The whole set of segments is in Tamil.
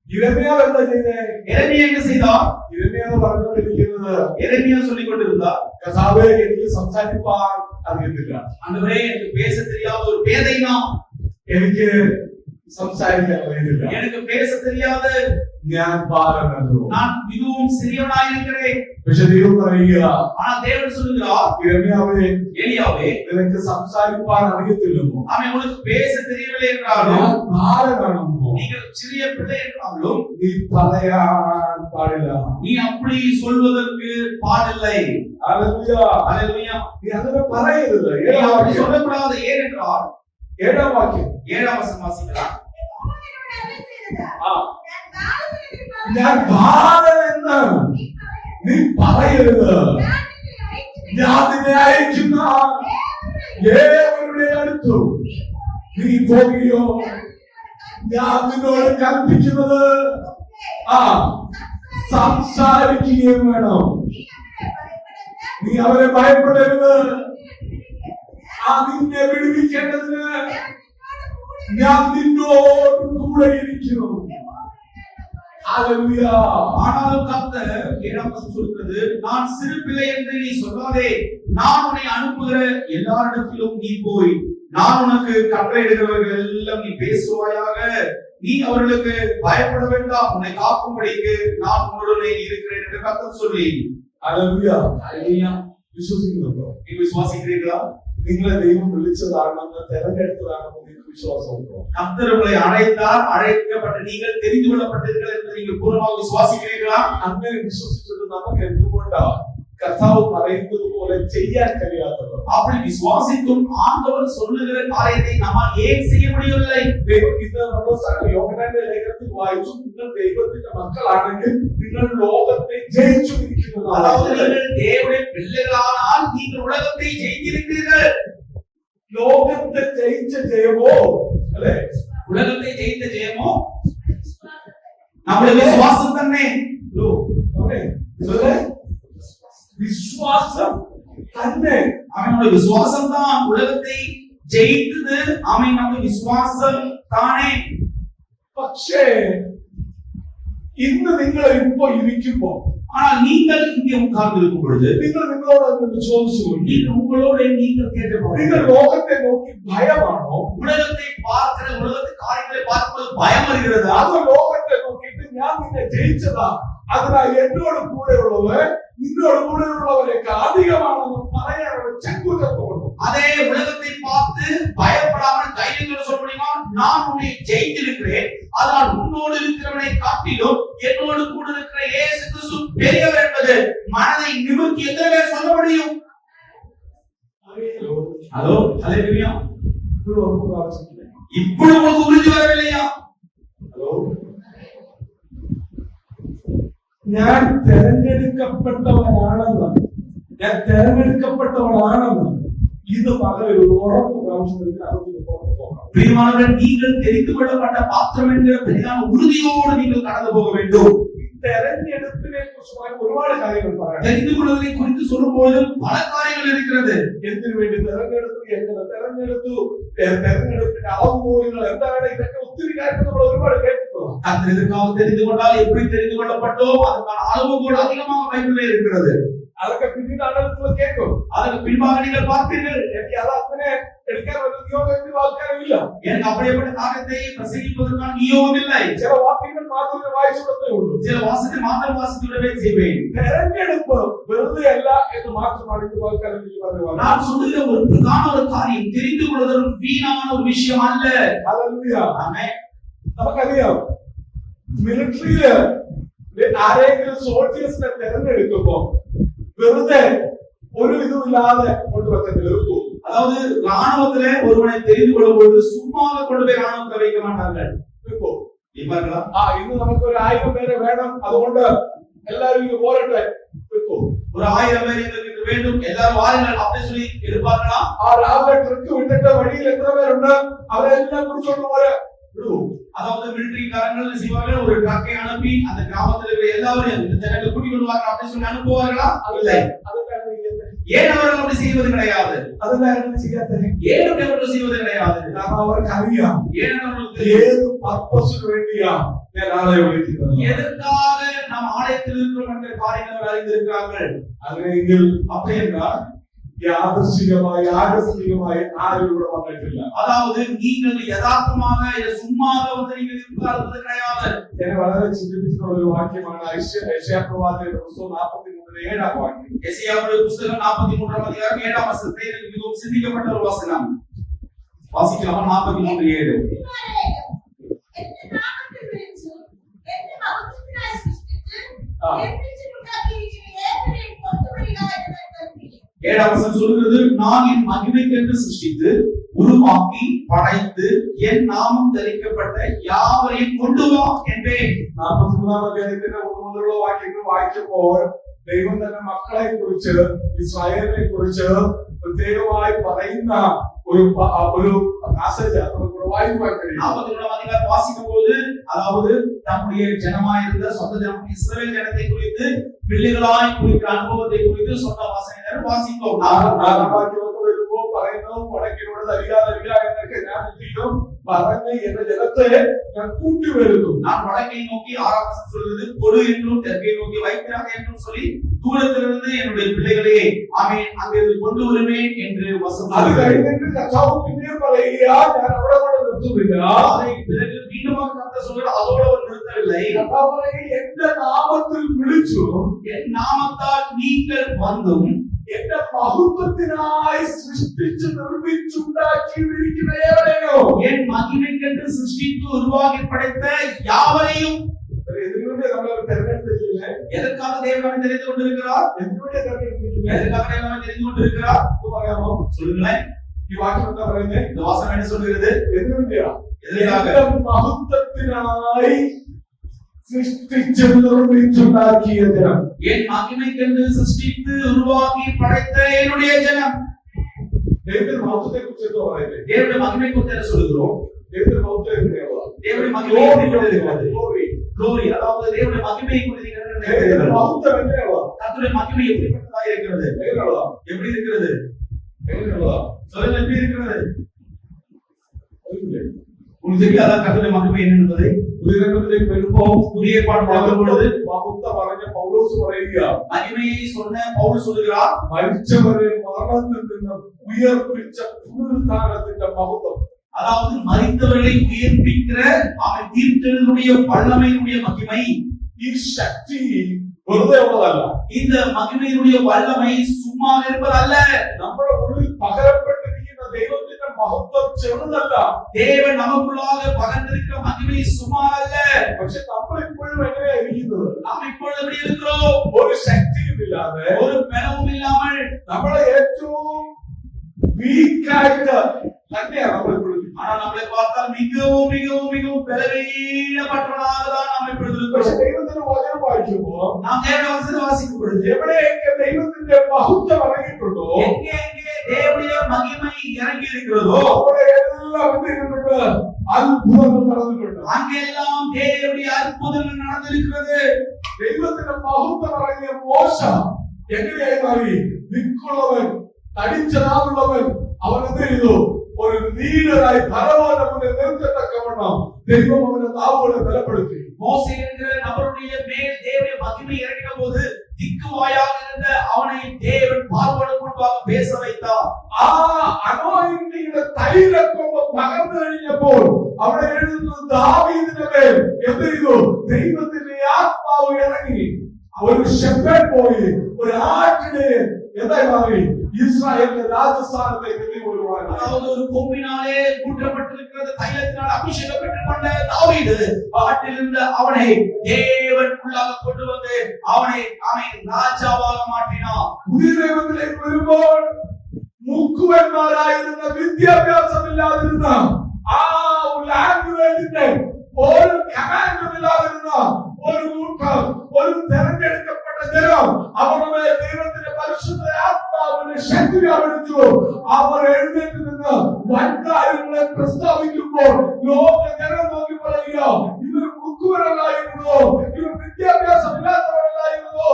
ഇരമ്യാ എന്താ ചെയ്തേ? എരമ്യാ என்ன செய்தார்? ഇരമ്യാ പറഞ്ഞുകൊണ്ടിരിക്കുന്നത്, எரேமியா சொல்லிக் கொண்டிருந்தார், കർത്താവേ എനിക്ക് സംസാരിപ്പാൻ അറിയത്തില്ല, ஆண்டவரே எனக்கு பேச தெரியாத ஒரு பேதை நான், എനിക്ക് സംസാരിക്കാൻ അറിയത്തില്ല, எனக்கு பேச தெரியாத ഞാൻ പാരനല്ലോ, நான் மிகவும் சிறியவனாய் இருக்கிறேன். പക്ഷെ ദൈവം പറയുക, ஆனா தேவன் சொல்லுகிறார், ഇരമ്യാവേ எலியாவே നിനക്ക് സംസാരിപ്പാൻ അറിയത്തില്ലെന്നോ, அவன் உனக்கு பேச தெரியவில்லை என்றாலும், ഞാൻ പാരനാണെന്നോ, நீங்கள் சிறிய பிள்ளை என்றாலும் നീ പറയാൻ പാടില്ല, நீ அப்படி சொல்வதற்கு பாடில்லை. ഹല്ലേലൂയ. அல்லேலூயா. നീ അങ്ങനെ പറയരുത്. நீ அப்படி சொல்லக்கூடாது. ஏனென்றால் 7-ാം വാക്യം, 7ஆம் வசனம் வாசிக்கலாம். ഞാൻ ബാലനെന്ന് നീ പറയരുത്, ഞാൻ നിന്നെ അയക്കുന്ന ഏവരുടെ അടുത്തു നീ പോകുകയോ ഞാൻ നിന്നോട് കൽപ്പിക്കുന്നത് സംസാരിക്കുകയും വേണം. നീ അവരെ ഭയപ്പെടരുത്, നിന്നെ വിടുവിക്കേണ്ടതിന് ഞാൻ നിന്നോട് കൂടെ ഇരിക്കുന്നു. ஹல்லேலூயா. ஆனாலும் கர்த்தர் 7ஆம் வசனம் சொல்கிறது, நான் சிறு பிள்ளை என்று நீ சொல்லாதே, நான் உன்னை அனுப்புகிற எல்லாரிடத்திலும் நீ போய் நான் உனக்கு கட்டளையிடுகிறவர்கள் எல்லாம் நீ பேசுவாயாக, நீ அவர்களுக்கு பயப்பட வேண்டாம், உன்னை காக்கும்படிக்கு நான் உன்னுடனே இருக்கிறேன் என்று கர்த்தர் சொல்லி. ஹல்லேலூயா. ஹல்லேலூயா. വിശ്വസിക്കുന്നുണ്ടോ? நீ விசுவாசிக்கிறீர்களா? നിങ്ങളെ ദൈവം വിളിച്ചതാണെന്ന് തെരഞ്ഞെടുത്തതാണെന്ന് നിങ്ങൾക്ക് വിശ്വാസമുണ്ടോ? கர்த்தர் உங்களை அழைத்தார், அழைக்கப்பட்ட நீங்கள் தெரிந்து கொள்ளப்பட்டீர்கள் என்று நீங்கள் பூர்ணமாக விசுவாசிக்கிறீர்களா? അങ്ങനെ വിശ്വസിച്ചിട്ട് നമുക്ക് എന്തുകൊണ്ടാ കർത്താവ് പറയുന്നത് പോലെ ചെയ്യാൻ കഴിയാത്തത്? அப்படி விசுவாசித்தும் ஆண்டவர் சொல்லுகிற காரியத்தை நம்மால் ஏன் செய்ய முடியவில்லை? ഇത് നമ്മൾ യോഹന്നാന്റെ ലേഖനത്തിൽ വായിച്ചു, നിങ്ങൾ ദൈവത്തിന്റെ മക്കളാണെങ്കിൽ നിങ്ങൾ ലോകത്തെ ജയിച്ചിരിക്കുന്നു. அதாவது நீங்கள் தேவனுடைய பிள்ளைகளானால் நீங்கள் உலகத்தை ஜெயித்திருக்கிறீர்கள். ലോകത്തെ ജയിച്ച ജയമോ അല്ലേ? உலகத்தை ஜெயித்த ஜெயமோ நம்முடைய விசுவாசம் தானே. விசுவாசம் തന്നെ. அவனுடைய விசுவாசம் தான் உலகத்தை ஜெயித்தது. அவன் நம்முடைய விசுவாசம் தானே. പക്ഷേ ഇന്ന് നിങ്ങൾ ഇപ്പോൾ ഇരിക്കുമ്പോ, ஆனால் நீங்கள் இங்கே உட்கார்ந்து இருக்கும் பொழுது നിങ്ങൾ നിങ്ങളോട് ചോദിച്ചു, நீங்கள் உங்களோட நீங்கள் கேட்டபோது നിങ്ങൾ ലോകത്തെ നോക്കി ഭയമാണോ? உலகத்தை பார்க்கிற உலகத்து காரியங்களை பார்க்கும்போது பயம் வருகிறது. അത് ലോകത്തെ നോക്കിയിട്ട് ഞാൻ നിന്നെ ജയിച്ചതാ, അതിനാൽ എന്നോട് കൂടെയുള്ളവർ നിന്നോട് കൂടെയുള്ളവരൊക്കെ അധികമാണെന്ന് പറയാനുള്ള ചങ്കൂറ്റത്തോடு அதே உலகத்தை பார்த்து பயப்படாமல் தைரியத்தோடு சொல்ல முடியுமா? நான் உன்னை ஜெயித்திருக்கிறேன், ஆனால் உன்னோடு இருக்கிறவனை காட்டிலும் என்னோடு கூட இருக்கிற இயேசு கிறிஸ்து பெரியவர் என்பது மனதை நிமிர்த்தி எத்தனை பேர் சொல்ல முடியும்? ஹலோ, ஹல்லேலூயா. இப்படி உங்களுக்கு உறுதி வரவில்லையா? ഹലോ, ഞാൻ തെരഞ്ഞെടുക്കപ്പെട്ടവനാണെന്ന് ഇത് വളരെ ഉറപ്പ് പ്രാവശ്യം பிரியமானவர்களே, நீங்கள் தெரிந்து கொள்ளப்பட்ட பாத்திரம் என்கிற பெரிதான உறுதியோடு நீங்கள் கடந்து போக வேண்டும். തെരഞ്ഞെടുപ്പിനെ കുറിച്ച് ഒരുപാട് കാര്യങ്ങൾ പറയാം. தெரிந்து கொள்வதை குறித்து சொல்லும்போது பல காரியங்கள் இருக்கிறது. എന്തിനു വേണ്ടി തെരഞ്ഞെടുത്തു, എങ്ങനെ തെരഞ്ഞെടുത്തു, തെരഞ്ഞെടുപ്പിന്റെ അളവുകോലുകൾ എന്താണ്, ഇതൊക്കെ ഒത്തിരി കാര്യങ്ങൾ നമ്മൾ ഒരുപാട് കേട്ടിട്ടുള്ളൂ. எதற்காக தெரிந்து கொண்டால், எப்படி தெரிந்து கொள்ளப்பட்டோம், அதுக்கான அளவுகோல் அதிகமாக பைபிளில் இருக்கிறது. അതൊക്കെ പിന്നീടാണ് നിങ്ങൾ കേൾക്കും. அதற்கு பின்பாக நீங்கள் பார்ப்பீர்கள். എനിക്ക് അത് അങ്ങനെ എടുക്കാൻ ഒരു നിയോഗം ആൾക്കാരില്ല. எனக்கு அப்படிப்பட்ட காரியத்தை பிரசங்கிப்பதற்கான நியோகம் இல்லை. ചില വാക്യങ്ങൾ മാത്രമേ വായിച്ചുകൊണ്ടേ ഉള്ളൂ. சில வாசத்தை மாத்திரம் வாசித்துவிடவே செய்வேன். തെരഞ്ഞെടുപ്പ് വെറുതെ അല്ല എന്ന് മാത്രമാണ് இந்த വാക്യം എനിക്ക് പറയുന്നത്. நான் சொல்லுகிற ஒரு பிரதான ஒரு காரியம் தெரிந்து கொள்வதற்கு வீணான ஒரு விஷயம் அல்ல. ഹല്ലേലൂയ. ஆமென். നമുക്കറിയാം, മിലിറ്ററിയില് ആരെങ്കിലും സോൾജേഴ്സിനെ തെരഞ്ഞെടുക്കുമ്പോ വെറുതെ ஒரு இதுவில்லாத கொண்டு வைக்க, அதாவது ராணுவத்திலே ஒருவனை தெரிந்து கொள்ளும் பொழுது சும்மாவே கொண்டு போய் ராணுவத்தை வைக்க மாட்டார்கள். ഇന്ന് നമുക്ക് ഒരു 1000 പേരെ വേണം, അതുകൊണ്ട് എല്ലാവരും ഇങ്ങ് പോരട്ടെ, ஒரு 1000 பேர் எங்களுக்கு வேண்டும், எல்லாரும் வாருங்கள் அப்படி சொல்லி எதிர்பார்க்கலாம். രാവിലെ ട്രക്ക് വിട്ടിട്ട് വഴിയിൽ എത്ര പേരുണ്ട് അവരെല്ലാം കുടിച്ചോണ്ട് പോരെ. அதாவது மிலிட்டரிக்காரங்கள் செய்வார்கள், ஒரு ட்ரக்கை அனுப்பி அந்த கிராமத்தில் இருக்கிற எல்லாரும் ஜனங்களை கூட்டிக் கொண்டு வாங்க அப்படி சொல்லி அனுப்புவார்களா? இல்லை. ஏன் அவர்கள் அப்படி செய்வது கிடையாது? ஏன் அவர்கள் செய்வது கிடையாது? അവർക്ക് അറിയാം ஏன் அவர்களுக்கு ഏത് പർപ്പസിന് വേണ്ടിയാ ഞാൻ ആളെ വിളിക്കുന്നത്. எதற்காக நாம் ஆலயத்தில் இருக்கிறோம் என்ற காரியங்களை அவர் அறிந்திருக்கிறார்கள். അങ്ങനെയെങ്കിൽ அப்படி என்றால் യാദൃശ്ചികമായി ആകസ്മികമായി ആരും ഇവിടെ വന്നിട്ടില്ല. அதாவது நீங்கள் யதார்த்தமாக சும்மாக வந்து நீங்கள் இருக்காதது கிடையாது. എന്നെ വളരെ ചിന്തിപ്പിച്ചിട്ടുള്ള ഒരു വാക്യമാണ് യെശയ്യാപ്രവാചകന്റെ പുസ്തകം 43:7 വാക്യം. യെശയ്യാവിന്റെ പുസ്തകം 43 அதிகாரம் 7 வசனத்தை எனக்கு மிகவும் சிந்திக்கப்பட்ட ஒரு வசனம். வாசிக்கலாம் 43:7. ஏழாம் வசனம் சொல்கிறது, நான் என் மகிமைக்கென்று சிருஷ்டித்து உருவாக்கி படைத்து என் நாமம் தரிக்கப்பட்ட யாவரையும் கொண்டு வா என்பேன். 43 അധ്യായത്തിന്റെ 1 മുതലുള്ള വാക്യങ്ങൾ വായിക്കുമ്പോൾ ദൈവം തന്നെ മക്കളെ കുറിച്ച് ഇസ്രായേലിനെ കുറിച്ച് പ്രത്യേകമായി പറയുന്ന ഒരു പാസേജ് നമുക്ക് വായിക്കാൻ കഴിയും. 41 அதிகாரம் வாசிக்கும் போது அதாவது நம்முடைய ஜனமாயிருந்த சொந்த ஜனம் இஸ்ரவேல் ஜனத்தை குறித்து பிள்ளைகளாய் குறித்த அனுபவத்தை குறித்து சொன்ன வசனங்களை வாசித்தோம். 4 വാക്യമൊക്കെ വരുമ്പോൾ പറയുന്നു, വടക്കിനോട് തരിക എന്നൊക്കെ ഞാൻ എന്തെയും പറഞ്ഞ് എന്റെ ജനത്തെ ഞാൻ കൂട്ടിവരുന്നു. நான் வடக்கை நோக்கி 6ஆம் வசனம் சொல்கிறது, கொடு என்றும் தெற்கை நோக்கி வைக்கிறாங்க என்றும் சொல்லி தூரத்திலிருந்து என்னுடைய பிள்ளைகளே ஆமென் அங்கே கொண்டு வருவேன் என்று வசனம். அது കഴിഞ്ഞിട്ട് കർത്താവ് പിന്നെയും പറയുക, ഞാൻ അവിടെ കൊണ്ട് നിർത്തുന്നില്ല. அதை பிறகு மீண்டும் கர்த்தர் சொல்றார், அதோட அவர் நிறுத்தவில்லை. കർത്താവ് പറയുക, എന്റെ നാമത്തിൽ വിളിച്ചു, என் நாமத்தால் நீங்கள் வந்தும் എന്റെ മഹത്വത്തിനായി സൃഷ്ടിച്ച് നിർമ്മിച്ചുണ്ടാക്കിയിരിക്കുന്ന ഏവരെയോ, என் மகிமைக்கென்று சிருஷ்டித்து உருவாக்கி படைத்த யாவரையும். ഇതിനുവേണ്ടി നമ്മൾ തെരഞ്ഞെടുത്തില്ലേ? எதற்காக தேவன் தெரிந்து கொண்டிருக்கிறார்? എന്തുവേണ്ടി തെരഞ്ഞെടുത്തില്ലേ? எதற்காக தேவன் தெரிந்து கொண்டிருக்கிறார்? പറയാമോ? சொல்லுங்களேன். ഈ വാക്യം എന്താ പറയുന്നത്? இந்த வாசகம் என்ன சொல்கிறது? എന്തുവേണ്ടിയാ? எதற்காக? എന്റെ മഹത്വത്തിനായി സൃഷ്ടിച്ച് നിർമ്മിച്ചുണ്ടാക്കിയ ജനം. என் மகிமைக்கென்று சிருஷ்டித்து உருவாக்கி படைத்த என்னுடைய ஜனம். ദൈവത്തിന്റെ മഹത്വത്തെ കുറിച്ച് എന്താ പറയുന്നത്? தேவனுடைய மகிமை குறித்து என்ன சொல்கிறோம்? ദൈവത്തിന്റെ മഹത്വം എങ്ങനെയാ? தேவனுடைய மகிமை குறித்து glory, அதாவது தேவனுடைய மகிமை குறித்து என்ன நினைக்கிறீர்கள்? மகத்துவம் எங்கேயா? கர்த்தருடைய மகிமை எப்படிப்பட்டதா இருக்கிறது? எப்படி இருக்கிறது? சொல்லுங்க, எப்படி இருக்கிறது? உங்களுக்கு தெரியாதா கர்த்தருடைய மகிமை என்ன என்பதை? உயிரினத்திലേക്ക് വരുമ്പോൾ புதிய ஏற்பாடு பார்க்கும் பொழுது மகத்துவம் പറഞ്ഞ പൗലോസ് പറയുക, மகிமையை சொன்ன பவுல் சொல்கிறார், മരിച്ചവരെ മരണത്തിൽ നിന്ന് ഉയർപ്പിച്ച പുനരുത്ഥാനത്തിന്റെ മഹത്വം. அதாவது மரித்தவர்களை உயிர்ப்பிக்கிற அவன் தீர்த்தெழுதலுடைய வல்லமையினுடைய மகிமை. ഈ ശക്തി വെറുതെ ഉള്ളതല്ല. இந்த மகிமையினுடைய வல்லமை சும்மா இருப்பதல்ல. നമ്മുടെ ഉള്ളിൽ പകരപ്പെട്ടിരിക്കുന്ന ദൈവത്തിന്റെ മഹത്വം ചെറുതല്ല. தேவன் நமக்குள்ளாக பகர்ந்திருக்கிற மகிமை சும்மா அல்ல. പക്ഷെ നമ്മൾ ഇപ്പോഴും എങ്ങനെയാ ഇരിക്കുന്നത്? நாம் இப்பொழுது எப்படி இருக்கிறோம்? ഒരു ശക്തിയും ഇല്ലാതെ, ஒரு பலமும் இல்லாமல், നമ്മളെ ഏറ്റവും വീക്കായിട്ട് തന്നെയാണ് നമ്മൾ ഇപ്പോഴും. ஆனால் நம்மளை பார்த்தால் மிகவும் மிகவும் மிகவும் பலவீனப்பட்டவனாக தான் நாம் இப்பொழுது പക്ഷെ இருக்கிறோம். ദൈവത്തിന്റെ വചനം വായിക്കുമ്പോൾ நாம் தேவனுடைய வசனத்தை வாசிக்கும் பொழுது എവിടെയൊക്കെ ദൈവത്തിന്റെ മഹത്വം ഇറങ്ങിയിട്ടുണ്ടോ, எங்கே தேவனுடைய மகிமை இறங்கி இருக்கிறதோ അവിടെ എല്ലാം എന്തിട്ടുണ്ട്? അത്ഭുതങ്ങൾ നടന്നിട്ടുണ്ട്. அங்கெல்லாம் தேவனுடைய அற்புதங்கள் நடந்திருக்கிறது. ദൈവത്തിന്റെ മഹത്വം ഇറങ്ങിയ മോശ എങ്ങനെയായി മാറി? വിക്കുള്ളവൻ, തടിച്ചതാവുള്ളവൻ. അവൻ എന്ത് ചെയ്തു? ഒരു ലീഡറായി ഫറവോന്റെ മുന്നിൽ നിർത്തത്തക്കവണ്ണം ദൈവം അവന്റെ നാവുകളെ ബലപ്പെടുത്തി. மோசே என்கிற நபருடைய மேல் தேவனுடைய மகிமை இறங்கின போது திக்குவாயாக இருந்த அவனை தேவன் பார்வோனுக்கு முன்பாக பேச வைத்தார். ആ അനോയിന്റിയുടെ തൈലക്കൊമ്പ് പകർന്നു കഴിഞ്ഞപ്പോൾ അവിടെ എഴുതുന്നു, ദാവീദിന്റെ മേൽ എന്ത് ചെയ്തു? ദൈവത്തിന്റെ ആത്മാവ് ഇറങ്ങി. ഒരു ഷെപ്പേർഡ് പോയി ഒരു ആട്ടിനെ എന്തായി മാറി? ഇസ്രായേലിന്റെ രാജസ്ഥാനത്തേക്ക് കൊണ്ടുപോകാൻ. அதாவது ஒரு கொம்பினாலே ஊற்றப்பட்டிருக்கிறது தைலத்தினால் அபிஷேகம் பெற்றுக்கொண்ட தாவீது ஆட்டிலிருந்த அவனை தேவன் உள்ளாக கொண்டு வந்து அவனை ராஜாவாக மாற்றினார். പുതിയ ദൈവത്തിലേക്ക് വരുമ്പോൾ മുക്കുവന്മാരായിരുന്ന, വിദ്യാഭ്യാസമില്ലാതിരുന്ന, ആ ലാംഗ്വേജിന്റെ ഒരു കമാൻഡും ഇല്ലാതിരുന്ന ഒരു കൂട്ടം, ഒരു തെരഞ്ഞെടുക്കപ്പെട്ട ജനം, അവരുടെ ദൈവത്തിന്റെ പരിശുദ്ധ ആത്മാവിന്റെ ശക്തി വ്യാപരിച്ചു. അവർ എഴുന്നേറ്റ് നിന്ന് വൻകാര്യങ്ങളെ പ്രസ്താവിക്കുമ്പോൾ ലോക ജനം നോക്കി പറയുക, ഇവർ മുക്കുവരല്ലായിരുന്നോ, ഇവർ വിദ്യാഭ്യാസം ഇല്ലാത്തവരല്ലായിരുന്നോ,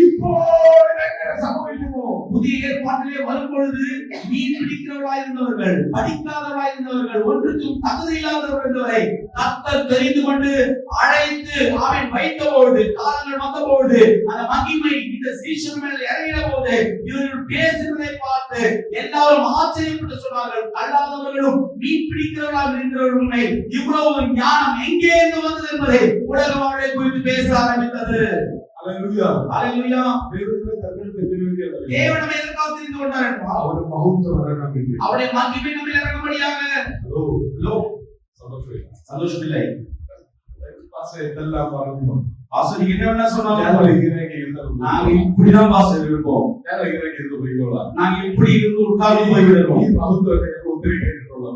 ഇപ്പോൾ എങ്ങനെ സംഭവിക്കുന്നു? புதிய ஏற்பாட்டிலே வரும் பொழுது மீன் பிடிக்கிறவர்களாய் இருந்தவர்கள், படிக்காதவர்களாய் இருந்தவர்கள், ஒன்றுக்கும் தகுதி இல்லாதவர்கள் என்பவரை கர்த்தர் தெரிந்து கொண்டு அழைத்து அவன் வைத்தபோது, காலங்கள் வந்தபோது, அந்த மகிமை இந்த சீஷர்கள் மேல் இறங்கின போது இவர்கள் பேசுவதை பார்த்து எல்லாரும் ஆச்சரியப்பட்டு சொன்னார்கள், அல்லாதவர்களும் மீன் பிடிக்கிறவர்களாக இருக்கிறவர்கள் மேல் இவ்வளவு ஞானம் எங்கே இருந்து வந்தது என்பதை உலகம் அவர்களை குறித்து பேச ஆரம்பித்தது. அல்லேலூயா. அல்லேலூயா. தேவனுடைய தன்மையை தெரிந்து கொண்டது. தேவன் நம்மை எதற்காக தெரிந்து கொண்டார் என்றால் அவருடைய மகத்துவம் வர நம்பிக்கை. அவருடைய மகிமை நம்மில் இறங்கும்படியாக. சந்தோஷம் இல்லை. இதெல்லாம் பாருங்க. ஆசிரியர் என்ன சொன்னாங்க? நாங்க இப்படிதான் பாஸ்டர் இருப்போம். நாங்க இப்படி இருந்து உட்கார்ந்து போய்விடுறோம்.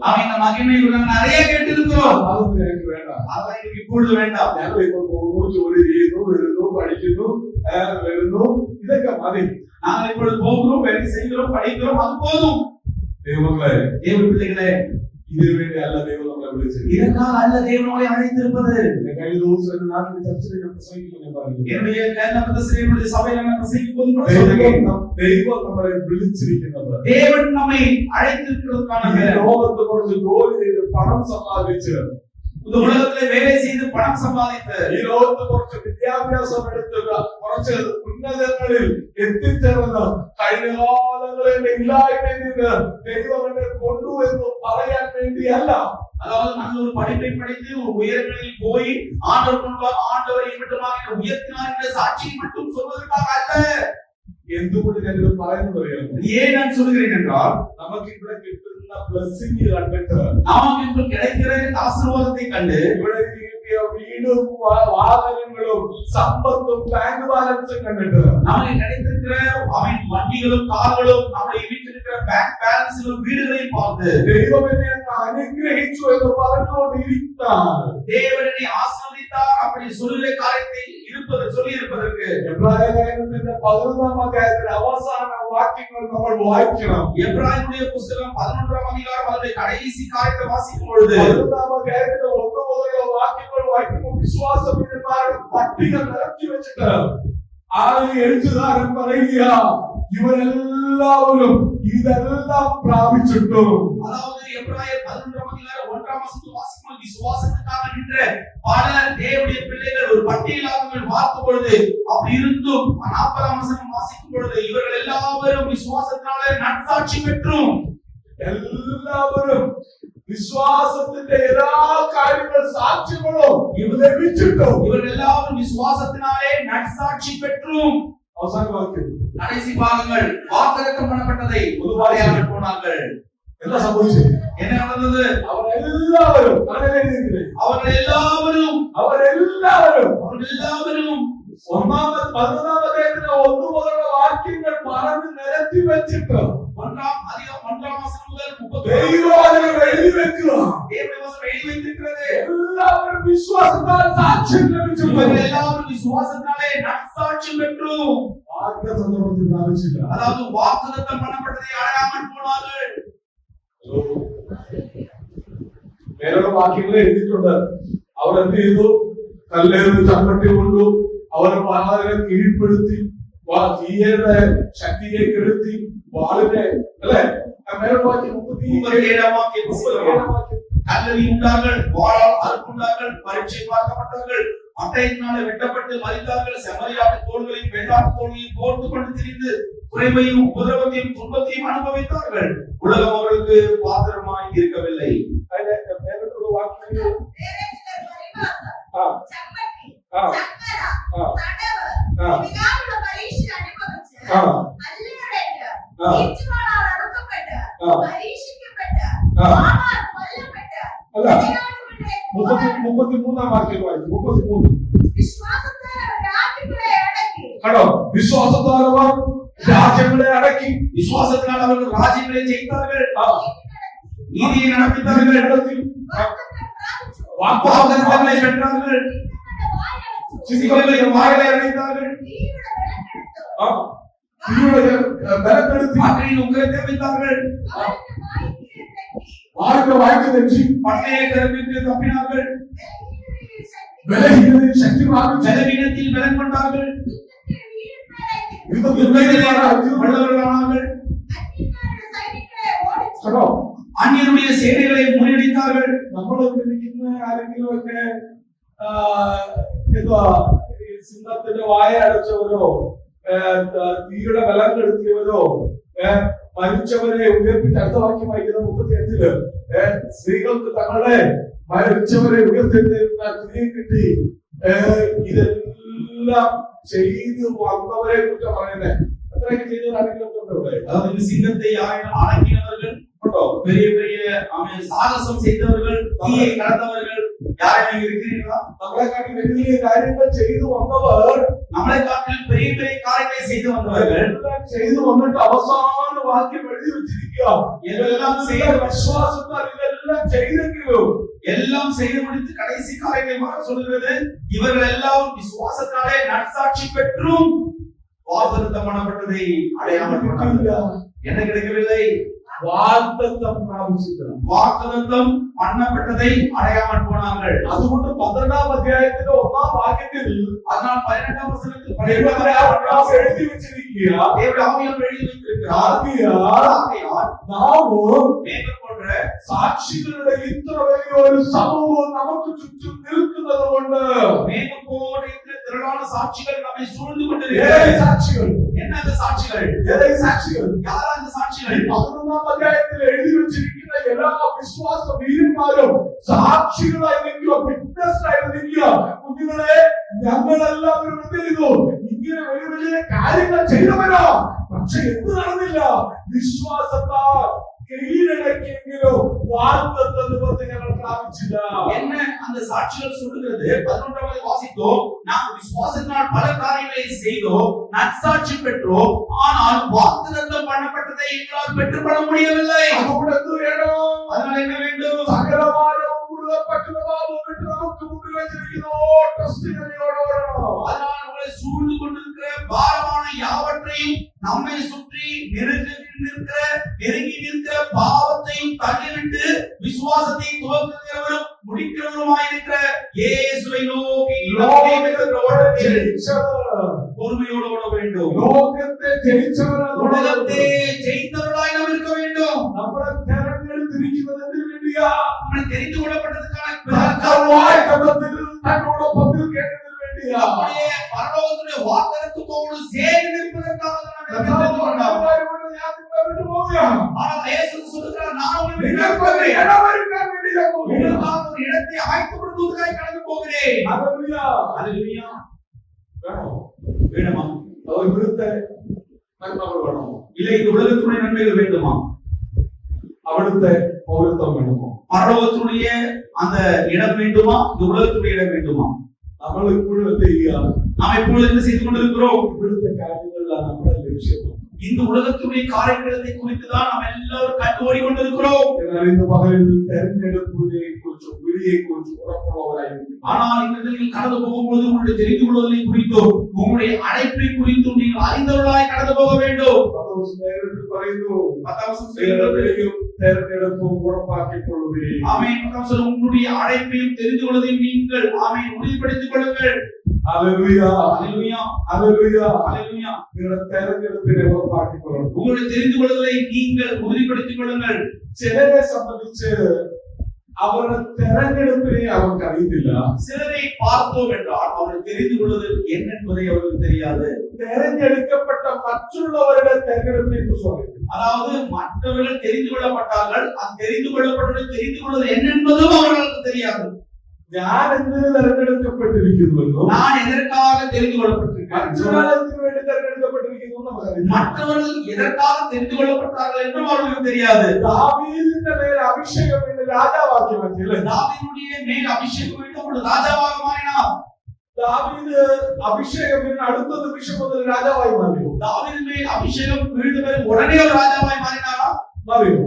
அவன் இந்த மகிமை நிறைய கேட்டு இருக்கிறோம். அதெல்லாம் இப்பொழுது வேண்டாம். நாங்கள் இப்பொழுது போகிறோம், வேலை செய்கிறோம், படிக்கிறோம், அது போதும். தேவ பிள்ளைகளே, இதுவே அல்ல தேவன் நம்மை விളിച്ചது. இதற்காக அல்ல தேவன் நம்மை அழைத்திருப்பது. കഴിഞ്ഞ ദിവസം നാട്ടിൽ ചർച്ചയിൽ പ്രസംഗിക്കുന്നു പറഞ്ഞു. என்னுடைய கேரள சபையில் நான் பிரசங்கிக்கும் போது ദൈവം നമ്മളെ വിളിച്ചിരിക്കുന്നത്. தேவன் நம்மை அழைத்திருக்கிறதுக்கான ലോകത്ത് കുറച്ച് ജോലി ചെയ്ത് പണം സമ്പാദിച്ച് இந்த உலகத்திலே வேலை செய்து பணம் சம்பாதித்து ഈ ലോകത്ത് കുറച്ച് വിദ്യാഭ്യാസം എടുത്തുക കുറച്ച് ഉന്നതങ്ങളിൽ എത്തിച്ചേർന്ന് കഴിഞ്ഞ കാലങ്ങളിൽ ഇല്ലായ്മയിൽ നിന്ന് ദൈവം എന്നെ കൊണ്ടു എന്ന് പറയാൻ വേണ്ടിയല്ല. அதாவது நல்ல ஒரு படிப்பை படித்து ஒரு உயரங்களில் போய் ஆண்டவரை மட்டுமாக உயர்த்தினார் என்ற சாட்சியை மட்டும் சொல்வதற்காக அல்ல. എന്തുകൊണ്ട് ഞാനിത് പറയുന്നത് അറിയാമോ? ஏன் நான் சொல்கிறேன் என்றால் നമുക്ക് ഇവിടെ കിട്ടുന്ന ബ്ലെസ്സിംഗ് കണ്ടിട്ട് நமக்கு இப்போ கிடைக்கிற ஆசீர்வாதத்தை கண்டு ഇവിടെ കിട്ടിയ വീടും വാഹനങ്ങളും സമ്പത്തും ബാങ്ക് ബാലൻസും കണ്ടിട്ട് நமக்கு கிடைத்திருக்கிற அவன் வண்டிகளும் கார்களும் நம்முடைய வீட்டில் இருக்கிற பேங்க் பேலன்ஸ்களும் வீடுகளையும் பார்த்து ദൈവം എന്നെ അനുഗ്രഹിച്ചു എന്ന് പറഞ്ഞുകൊണ്ടിരിക്കാൻ தேவனை ஆசீர்வதித்தார் அப்படி சொல்லுகிற காரியத்தை சொல்லி இருப்பதற்கு എബ്രായ ലേഖനത്തിന്റെ 11-ാം അധ്യായത്തിലെ അവസാന വാക്യങ്ങൾ നമ്മൾ വായിക്കണം. எபிரேயருடைய புத்தகம் 11-ாம் அதிகாரம் அதனுடைய கடைசி காரியத்தை வாசிக்கும் பொழுது 11-ാം അധ്യായത്തിലെ 1 മുതലുള്ള വാക്യങ്ങൾ വായിക്കുമ്പോൾ വിശ്വാസവീരന്മാരുടെ പട്ടിക നിരത്തി വെച്ചിട്ട് ആ എഴുത്തുകാരൻ പറയുക, ഇവരെല്ലാവരും ഇതെല്ലാം പ്രാപിച്ചിട്ടും. அதாவது எபிரேயர் 11-ாம் அதிகாரம் 1-ாம் வசனத்தை வாசிக்கும்போது விசுவாசத்துக்காக நின்ற பல தேவனுடைய பிள்ளைகள் ஒரு பட்டியலாக பார்க்கும் பொழுது அப்படி இருந்தும் 40-ாம் வசனம் வாசிக்கும் பொழுது இவர்கள் எல்லாவரும் விசுவாசத்தினாலே நற்சாட்சி பெற்றும் എല്ലാവരും വിശ്വാസത്തിന്റെ എല്ലാ കാര്യങ്ങൾ സാക്ഷ്യങ്ങളും ഇവർ ലഭിച്ചിട്ടും இவர்கள் எல்லாரும் விசுவாசத்தினாலே நற்சாட்சி பெற்றும் അവസാന വാക്യം கடைசி பாகங்கள் வாக்குத்தத்தம் பண்ணப்பட்டதை பொதுவாக போனார்கள். എന്താ സംഭവിച്ചത്? என்ன நடந்தது? അവരെല്ലാവരും ഒന്നാമത്തെ 11-ാം അധ്യായത്തിലെ 1 മുതലുള്ള വാക്യങ്ങൾ പറഞ്ഞു നിരത്തി വെച്ചിട്ട് 1-ാം വസനം മുതൽ 30 ദൈവവചനം എഴുതി വെക്കുക. ദൈവവചനം എഴുതി വെച്ചിരിക്കുന്നത് എല്ലാവരും വിശ്വാസത്താൽ സാക്ഷ്യം ലഭിച്ചു. എല്ലാവരും വിശ്വാസത്താലെ നற்சாட்சி பெற்று വാഗ്ദത്തം പ്രാപിച്ചില്ല. அதாவது வாக்குத்தத்தம் பண்ணப்பட்டதை அடையாமல் போனார்கள். വേറെ വാക്യങ്ങൾ എഴുതിയിട്ടുണ്ട്. അവർ എന്ത് ചെയ്തു? കല്ലേറ് ചമ്മട്ടി കൊണ്ടു അവരെ വളരെ കീഴ്പ്പെടുത്തി തീയയുടെ ശക്തിയെ കെടുത്തി വാളിനെ അല്ലെ கல்லறி உண்டார்கள், வாளால் அறுப்புண்டார்கள், பரீட்சை பார்க்கப்பட்டார்கள், அட்டையினாலே வெட்டப்பட்டு மரித்தார்கள், செம்மறியாட்டு தோள்களையும் வெள்ளாட்டு தோள்களையும் போர்த்து கொண்டு திரிந்து குறைவையும் உபதிரவத்தையும் துன்பத்தையும் அனுபவித்தார்கள். உலகம் அவர்களுக்கு பாத்திரமாய் இருக்கவில்லை. വിശ്വാസത്താൽ അവർ രാജ്യങ്ങളെ അടക്കി, വിശ്വാസത്താൽ അവർ രാജ്യങ്ങളെ ജയിத்தார்கள், நீதியை நடப்பித்தார்கள், வாக்குத்தத்தங்களை பெற்றார்கள், சிங்கங்களின் வாயை அடைத்தார்கள், மக்களின் உக்கிரத்தை வைத்தார்கள், வாய்க்கு தெற்றி பட்டய கருவிற்கு தப்பினார்கள், பலவீனத்தில் சக்தி வாங்கி பலவீனத்தில் பலன் கொண்டார்கள், வல்லவர்களானார்கள், കേട്ടോ அந்நியருடைய சேனைகளை முறியடித்தார்கள். നമ്മളൊക്കെ ഇരിക്കുന്ന ആരെങ്കിലും ഒക്കെ എന്തുവാ സിംഹത്തിന്റെ വായ അടച്ചവരോ തീയുടെ ബലം കെടുത്തിയവരോ മരിച്ചവരെ ഉയർപ്പിച്ച് അടുത്ത വാക്യം വായിക്കുന്ന 35 സ്ത്രീകൾക്ക് തങ്ങളുടെ മരിച്ചവരെ ഉയർത്തിരുന്ന തിരികെ കിട്ടി ഇതെല്ലാം ചെയ്തു വന്നവരെ കുറിച്ച് പറയുന്നത് എത്രയൊക്കെ ചെയ്തവർ ആരെങ്കിലും ഒക്കെ ഉണ്ടോ ഇവിടെ? அதாவது சிங்கத்தை அடக்கினவர்கள், பெரிய பெரிய சாகசம் செய்தவர்கள், தீயை கடந்தவர்கள் யாரையும் இருக்கிறீர்களா? നമ്മളെ കാട്ടി വലിയ കാര്യങ്ങൾ ചെയ്തു വന്നവർ, நம்மளை காட்டிலும் பெரிய பெரிய காரியங்களை செய்து வந்தவர்கள் എല്ലാം ചെയ്തു വന്നിട്ട് അവസാന വാക്യം എഴുതി വെച്ചിരിക്കുക. எல்லாம் செய்த വിശ്വാസത്താൽ ഇതെല്ലാം ചെയ്തെങ്കിലും எல்லாம் செய்து முடித்து கடைசி காரியங்களை மாற சொல்கிறது, இவர்கள் எல்லாம் விசுவாசத்தாலே நற்சாட்சி பெற்றும் வாக்குத்தத்தம் பண்ணப்பட்டதை அடையாமல் போனார்கள். என்ன கிடைக்கவில்லை? വാഗ്ദത്തം പ്രാപിച്ചില്ല. വാഗ്ദത്തം பண்ணப்பட்டதை அடையாமல் போனார்கள். അതുകൊണ്ട് 12-ാം അധ്യായത്തിന്റെ 1-ാം വാക്യത്തിൽ அதனால் 18-ാം വചനത്തിൽ എഴുതി വെച്ചിരിക്കുക, தேவனுடைய ஆவியானவர் எழுதி வைத்திருக்கிறார், ആകയാൽ നാമും மேகம் போன்ற സാക്ഷികളുടെ ഇത്ര വലിയൊരു സമൂഹം നമുക്ക് ചുറ്റും നിൽക്കുന്നത് കൊണ്ട്, மேகம் போன்ற இந்த திரளான சாட்சிகள் நம்மை சூழ்ந்து ഏത് கொண்டிருக்கிறது. സാക്ഷികൾ? என்ன அந்த சாட்சிகள்? ഏത് സാക്ഷികൾ? யார் அந்த சாட்சிகள்? 11-ാം അധ്യായത്തിൽ എഴുതി വെച്ചിരിക്കുന്ന എല്ലാ വിശ്വാസ വീരന്മാരും സാക്ഷികളായി നിൽക്കുക, വിറ്റ്നസ്സായി നിൽക്കുക. കുഞ്ഞുങ്ങളെ, ഞങ്ങളെല്ലാവരും എന്ത് ചെയ്തു? ഇങ്ങനെ വലിയ വലിയ കാര്യങ്ങൾ ചെയ്തവരോ, പക്ഷെ എന്ത് നടന്നില്ല? വിശ്വാസത്താൽ കീഴടക്കിയെങ്കിലും വാഗ്ദത്ത നിവർത്തി ഞങ്ങൾ പ്രാപിച്ചില്ല. என்ன அந்த சாட்சிகள் சொல்லுகிறது? 11வது வாசித்தோம், நாம் விசுவாசத்தினால் பல காரியங்களை செய்தோம், நற்சாட்சி பெற்றோம், ஆனால் வாக்குத்தத்தம் பண்ணப்பட்டதை எங்களால் பெற்றுக்கொள்ள முடியவில்லை. അതുകൊണ്ട് എന്ത് വേണം? அதனால் என்ன வேண்டும்? സകലമാനവും മുഴുവൻ വിട്ട് നമുക്ക് മുമ്പിൽ വെച്ചിരിക്കുന്നു ടെസ്റ്റിനോടോടണം. அதனால் உங்களை சூழ்ந்து கொண்டிருக்கிற பாரமான யாவற்றையும் நம்மை சுற்றி நெருங்கி நிற்கிற பாவத்தையும் தள்ளிவிட்டு விசுவாசத்தை துவக்குகிறவரும் முடிக்கிறவருமாயிருக்கிற இயேசுவை நோக்கி பொறுமையோடு ஓட வேண்டும். ലോകത്തെ ജയിച്ചവരാണ്, உலகத்தை ஜெயித்தவர்களாய் நாம் இருக்க வேண்டும். നമ്മളെ തെരഞ്ഞെടുത്തിരിക്കുന്നത് എന്തിനു വേണ്ടിയാ? നമ്മൾ தெரிந்து கொள்ளப்பட்டதற்கான കർത്താവായ കർത്താവിൽ തന്നോടൊപ്പം കേട്ടതിനു വേണ്ടിയാ. அப்படியே பரலோகத்துடைய வாக்குத்தத்தத்தோடு சேர்ந்து நிற்பதற்காக நாம் தெரிந்து ഞാൻ നിങ്ങളെ വിട്ടു പോവുകയാണ്. ஆனால் இயேசு சொல்கிறார், நான் உங்களை விட்டு നിങ്ങൾക്ക് போகிறேன். ഇടമൊരുക്കാൻ വേണ്ടി ഞാൻ പോവുകയാണ്. உங்களுக்காக ஒரு இடத்தை ஆயத்தப்படுத்துவதற்காக கடந்து போகிறேன். ഹല്ലേലൂയ. ஹல்லேலூயா. വേണോ? வேணுமா? അതോ ഇവിടുത്തെ നന്മകൾ വേണോ? இல்ல இந்த உலகத்துடைய நன்மைகள் வேண்டுமா? അവിടുത്തെ പൗരത്വം വേണമോ? பரலோகத்துடைய அந்த இடம் வேண்டுமா? இந்த உலகத்துடைய இடம் வேண்டுமா? നമ്മൾ ഇപ്പോഴും എന്ത് ചെയ്യുക? நாம் எப்பொழுது என்ன செய்து கொண்டிருக்கிறோம்? ഇവിടുത്തെ കാര്യങ്ങളിലാണ് നമ്മുടെ ലക്ഷ്യം. இந்த உலகத்துடைய காரியங்களை குறித்து தான் நாம் எல்லாரும் கண்டு ஓடிக்கொண்டிருக்கிறோம். എന്നാൽ ഇന്ന് പകലിൽ തെരഞ്ഞെടുപ്പിനെ കുറിച്ചും വിളിയെ കുറിച്ചും ഉറപ്പുള്ളവരായിരിക്കും. ஆனால் இந்த நீங்கள் கடந்து போகும்போது உங்களுடைய தெரிந்து கொள்வதை குறித்தும் உங்களுடைய அழைப்பை குறித்தும் நீங்கள் அறிந்தவர்களாய் கடந்து போக வேண்டும். നേരിട്ട് പറയുന്നു, 10 சொல்கிறது, വിളിയും തെരഞ്ഞെടുപ്പും ഉറപ്പാക്കിക്കൊള്ളുകയും. ஆமென். உங்களுடைய அழைப்பையும் தெரிந்து கொள்வதையும் நீங்கள் ஆமென் உறுதிப்படுத்திக் கொள்ளுங்கள். ഹല്ലേലൂയ. ஹல்லேலூயா. ഹല്ലേലൂയ. ஹல்லேலூயா. നിങ്ങളുടെ തെരഞ്ഞെടുപ്പിനെ ഉറപ്പാക്കിക്കൊള്ളണം. உங்களுடைய தெரிந்து கொள்வதை நீங்கள் உறுதிப்படுத்திக் கொள்ளுங்கள். ചിലരെ സംബന്ധിച്ച് അവരുടെ തെരഞ്ഞെടുപ്പിനെ അവർക്ക് അറിയത്തില്ല. சிலரை பார்த்தோம் என்றால் அவர்கள் தெரிந்து கொள்வது என்ன என்பதை அவர்களுக்கு தெரியாது. തെരഞ്ഞെടുക്കപ്പെട്ട മറ്റുള്ളവരുടെ തെരഞ്ഞെടുപ്പിനെ കുറിച്ച് അറിയത്തില്ല. அதாவது மற்றவர்கள் தெரிந்து கொள்ளப்பட்டார்கள், அந்த தெரிந்து கொள்ளப்பட்டவர்கள் தெரிந்து கொள்வது என்ன என்பதும் அவர்களுக்கு தெரியாது. ഞാൻ എന്തിനു തെരഞ്ഞെടുക്കപ്പെട്ടിരിക്കുന്നുവെന്നും நான் எதற்காக தெரிந்து கொள்ளப்பட்டிருக்கிறேன், മറ്റൊരാൾക്ക് വേണ്ടി തെരഞ്ഞെടുക്കപ്പെട്ടിരിക്കുന്നു നമുക്കറിയില്ല. மற்றவர்கள் எதற்காக தெரிந்து கொள்ளப்பட்டார்கள் என்றும் அவர்களுக்கு தெரியாது. ദാവീദിന്റെ മേൽ അഭിഷേകം വീണ് രാജാവാക്കി മാറ്റിയല്ലേ? தாவீதுடைய மேல் அபிஷேகம் வைக்கப்பட்டு ராஜாவாக மாறினார். ദാവീദ് അഭിഷേകം വീണ് അടുത്ത നിമിഷം മുതൽ രാജാവായി മാറിയോ? தாவீது மேல் அபிஷேகம் விழுந்த பிறகு உடனே ஒரு ராஜாவாய் மாறினாரா? മാറിയോ?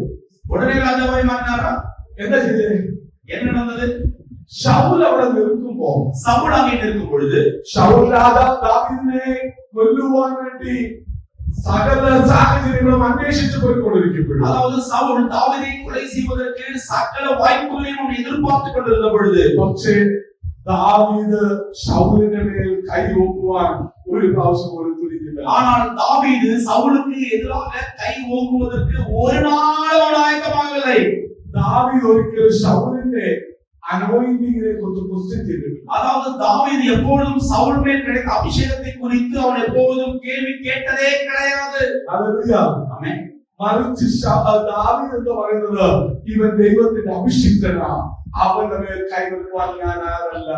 உடனே ராஜாவாய் மாறினாரா? എന്താ ചെയ്തേ? என்ன நடந்தது? ശൗൽ അവിടെ നിൽക്കുമ്പോ, சவுல் அங்கே இருக்கும் பொழுது ശൗൽ രാജാവ് ദാവീദിനെ കൊല്ലുവാൻ വേണ്ടി സകല സാഹചര്യങ്ങളും അന്വേഷിച്ചു പോയിക്കൊണ്ടിരിക്കുമ്പോഴും, அதாவது சவுல் தாவீதை கொலை செய்வதற்கு சகல வாய்ப்புகளையும் அவன் எதிர்பார்த்துக் கொண்டிருந்த பொழுது, പക്ഷേ ദാവീദ് ശൗലിന്റെ മേൽ കൈ ഓങ്ങുവാൻ ഒരു പ്രാവശ്യം പോലും തുനിഞ്ഞില്ല. ஆனால் தாவீது சவுலுக்கு எதிராக கை ஓங்குவதற்கு ஒரு நாளும் ஆயத்தமாகவில்லை. ദാവീദ് ഒരിക്കലും ശൗലിന്റെ அனாயிண்டிங்கை குறித்து क्वेश्चन கேட்கவில்லை. அதாவது தாவீது எப்பொழுதும் சவுல் மேல் கிடைத்த அபிஷேகத்தை குறித்து அவன் எப்பொழுதும் கேள்வி கேட்டதே கிடையாது. ஹalleluya. ஆமென். മറിച്ച് ദാവീദ് എന്ന് പറയുന്നത് ഇവൻ ദൈവത്തിന്റെ അഭിഷിക്തനാ, അവന്റെ മേൽ കൈവെക്കുവാൻ ഞാൻ ആരല്ല,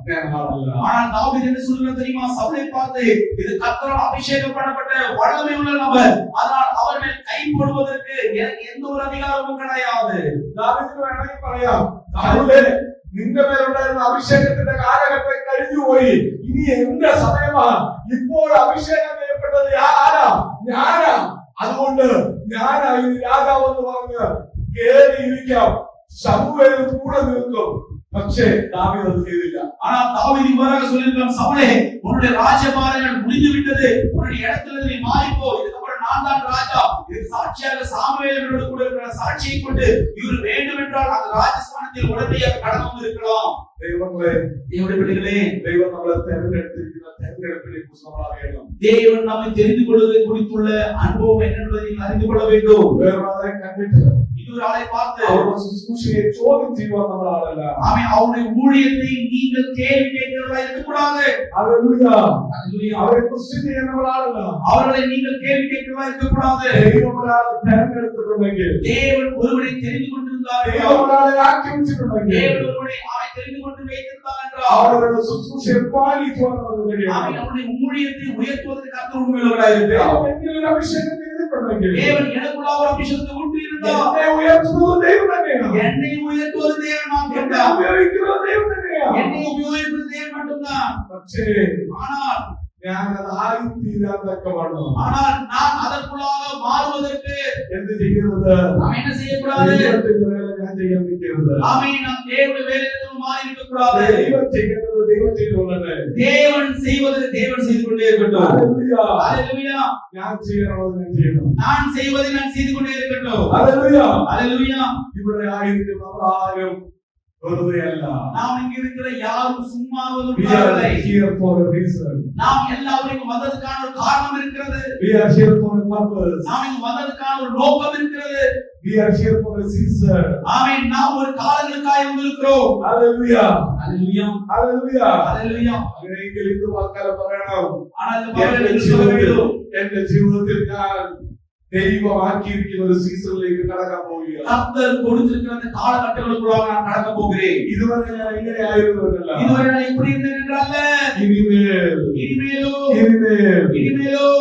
ഞാൻ ആളല്ല. ஆனால் தாவீது என்ன சொல்றாரு தெரியுமா? சவுலை பார்த்து இது கர்த்தரால் அபிஷேகம் பண்ணப்பட்ட வல்லமை உள்ள நபர், அதனால் அவர் மேல் கை போடுவதற்கு எனக்கு எந்த ஒரு அதிகாரமும் கிடையாது. ദാവീദിന് വേണമെങ്കിൽ പറയാം, സൗലേ നിന്റെ മേലുണ്ടായിരുന്ന അഭിഷേകത്തിന്റെ കാലഘട്ടം കഴിഞ്ഞുപോയി, ഇനി എന്റെ സമയമാ, ഇപ്പോൾ അഭിഷേകം ചെയ്യപ്പെട്ടത് ആരാ? ഞാനാ, അതുകൊണ്ട് ഞാനായി രാജാവെന്ന് പറഞ്ഞ് കേറിയിരിക്കാം, ശമൂവേൽ കൂടെ നിൽക്കും. പക്ഷേ ദാവീദ് അത് ചെയ്തില്ല. ஆனால் தாவீது இவ்வாறாக சொல்லியிருக்கிறான், சவுலே உன்னுடைய ராஜ்யபாரங்கள் முடிந்து விட்டது, உன்னுடைய இடத்துல நீ மாறிப்போ, இதுக்கப்புறம் நான் தான் ராஜா. இதுக்கு சாட்சியாக சாமுவேலோடு கூட இருக்கிற சாட்சியை கொண்டு இவர் வேண்டும் என்றால் அந்த ராஜஸ்தானத்தில் உடனடியாக கடந்து இருக்கலாம். ദൈവങ്ങളെ, தேவனுடைய பிள்ளைகளே, ദൈവം നമ്മളെ തെരഞ്ഞെടുത്തിരിക്കുന്ന തെരഞ്ഞെടുപ്പിനെ കുറിച്ച് നമ്മൾ അറിയണം. தேவன் நம்மை தெரிந்து கொள்வதை குறித்துள்ள அனுபவம் என்ன என்பதை நீங்கள் அறிந்து கொள்ள வேண்டும். വേറൊരാളെ കണ്ടിട്ട് இன்னொரு ஆளை பார்த்து അവരുടെ ശുശ്രൂഷയെ ചോദ്യം ചെയ്യുവാൻ നമ്മൾ ആളല്ല. அவன் அவருடைய ஊழியத்தை நீங்கள் கேள்வி கேட்கிறவர்களாக இருக்கக்கூடாது. ഹല്ലേലൂയ. ஹல்லேலூயா. അവരെ ക്വസ്റ്റ്യൻ ചെയ്യാൻ നമ്മൾ ആളല്ല. அவர்களை நீங்கள் கேள்வி கேட்கிறவர்களாக இருக்கக்கூடாது. ദൈവം ഒരാളെ തെരഞ്ഞെടുത്തിട്ടുണ്ടെങ്കിൽ, தேவன் ஒருவனை தெரிந்து கொண்டிருந்தார் ദൈവം என்றால், ഒരാളെ ആക്കിവെച്ചിട്ടുണ്ടെങ്കിൽ, தேவன் ஒருவனை அவனை தெரிந்து கொண்டு வைத்திருந்தார் என்றால், അവരുടെ ശുശ്രൂഷയെ പാലിക്കുവാൻ നമുക്ക് அவன் കഴിയണം. அவனுடைய ஊழியத்தை உயர்த்துவதற்கு கர்த்தர் உண்மையுள்ளவராக இருக்கிறார். ദൈവം എന്നിലൊരു അഭിഷേകം ചെയ്തിട്ടുണ്ടെങ്കിൽ, தேவன் எனக்குள்ள ஒரு அபிஷேகத்தை ஊற்றி இருந்தார். എന്നെ ഉയർത്തുന്നത് ദൈവം തന്നെയാണ്. என்னை உயர்த்துவது தேவன் എന്നെ மட்டும்தான். ഉപയോഗിക്കുന്നത് ദൈവം തന്നെയാണ്. என்னை உபயோகிப்பது தேவன் மட்டும்தான். പക്ഷേ ஆனால் ഞാൻ അതായിത്തീരാൻ തക്കവണ്ണം நான் அதற்குள்ளாக மாறுவதற்கு എന്ത് ചെയ്യുന്നത്? நாம் என்ன செய்யக்கூடாது? ദൈവത്തിന്റെ വേല ഞാൻ ചെയ്യാൻ നിൽക്കരുത്. ஆமென். நாம் தேவனுடைய வேலையிலிருந்து மாறி இருக்க கூடாது. ദൈവം ചെയ്യുന്നത് ദൈവം ചെയ്തുകൊള്ളട്ടെ. தேவன் செய்வது தேவன் செய்து கொண்டே இருக்கட்டும். ഹല്ലേലൂയ. ஹalleluya. ഞാൻ ചെയ്യണമെന്ന് ഞാൻ ചെയ്യണം. நான் செய்வதை நான் செய்து கொண்டே இருக்கட்டும். ഹല്ലേലൂയ. ஹalleluya. ഇവിടെ ആയിരിക്കും നമ്മൾ ആരും വെറുതെയല്ല. நாம் இங்க இருக்கிற யாரும் சும்மா We are here for a reason. நாம் எல்லாரும் இங்க வந்ததுக்கான ஒரு காரணம் இருக்கிறது. We are here for a purpose. நாம் இங்க வந்ததுக்கான ஒரு நோக்கம் இருக்கிறது. We are here for a season. ஆமென். நாம் ஒரு காலங்களுக்காக வந்திருக்கிறோம். Hallelujah. ஹalleluya. Hallelujah. ஹalleluya. അങ്ങനെയെങ്കിൽ ഇന്ന് വാക്കാലം പറയണം, ஆனால் இந்த பகலில் சொல்ல வேண்டும், എന്റെ ജീവിതത്തിൽ ഞാൻ ദൈവമാക്കിയിരിക്കുന്ന ഒരു സീസണിലേക്ക് കടക്കാൻ പോവുകയാണ്. கர்த்தர் கொடுத்திருக்கிற அந்த காலகட்டங்களுக்குள்ளாக நான் கடக்க போகிறேன். ഇതുവരെ ഞാൻ എങ്ങനെയായിരുന്നല്ല, இதுவரை நான் எப்படி இருந்தேன் என்றால், ഇനിമേൽ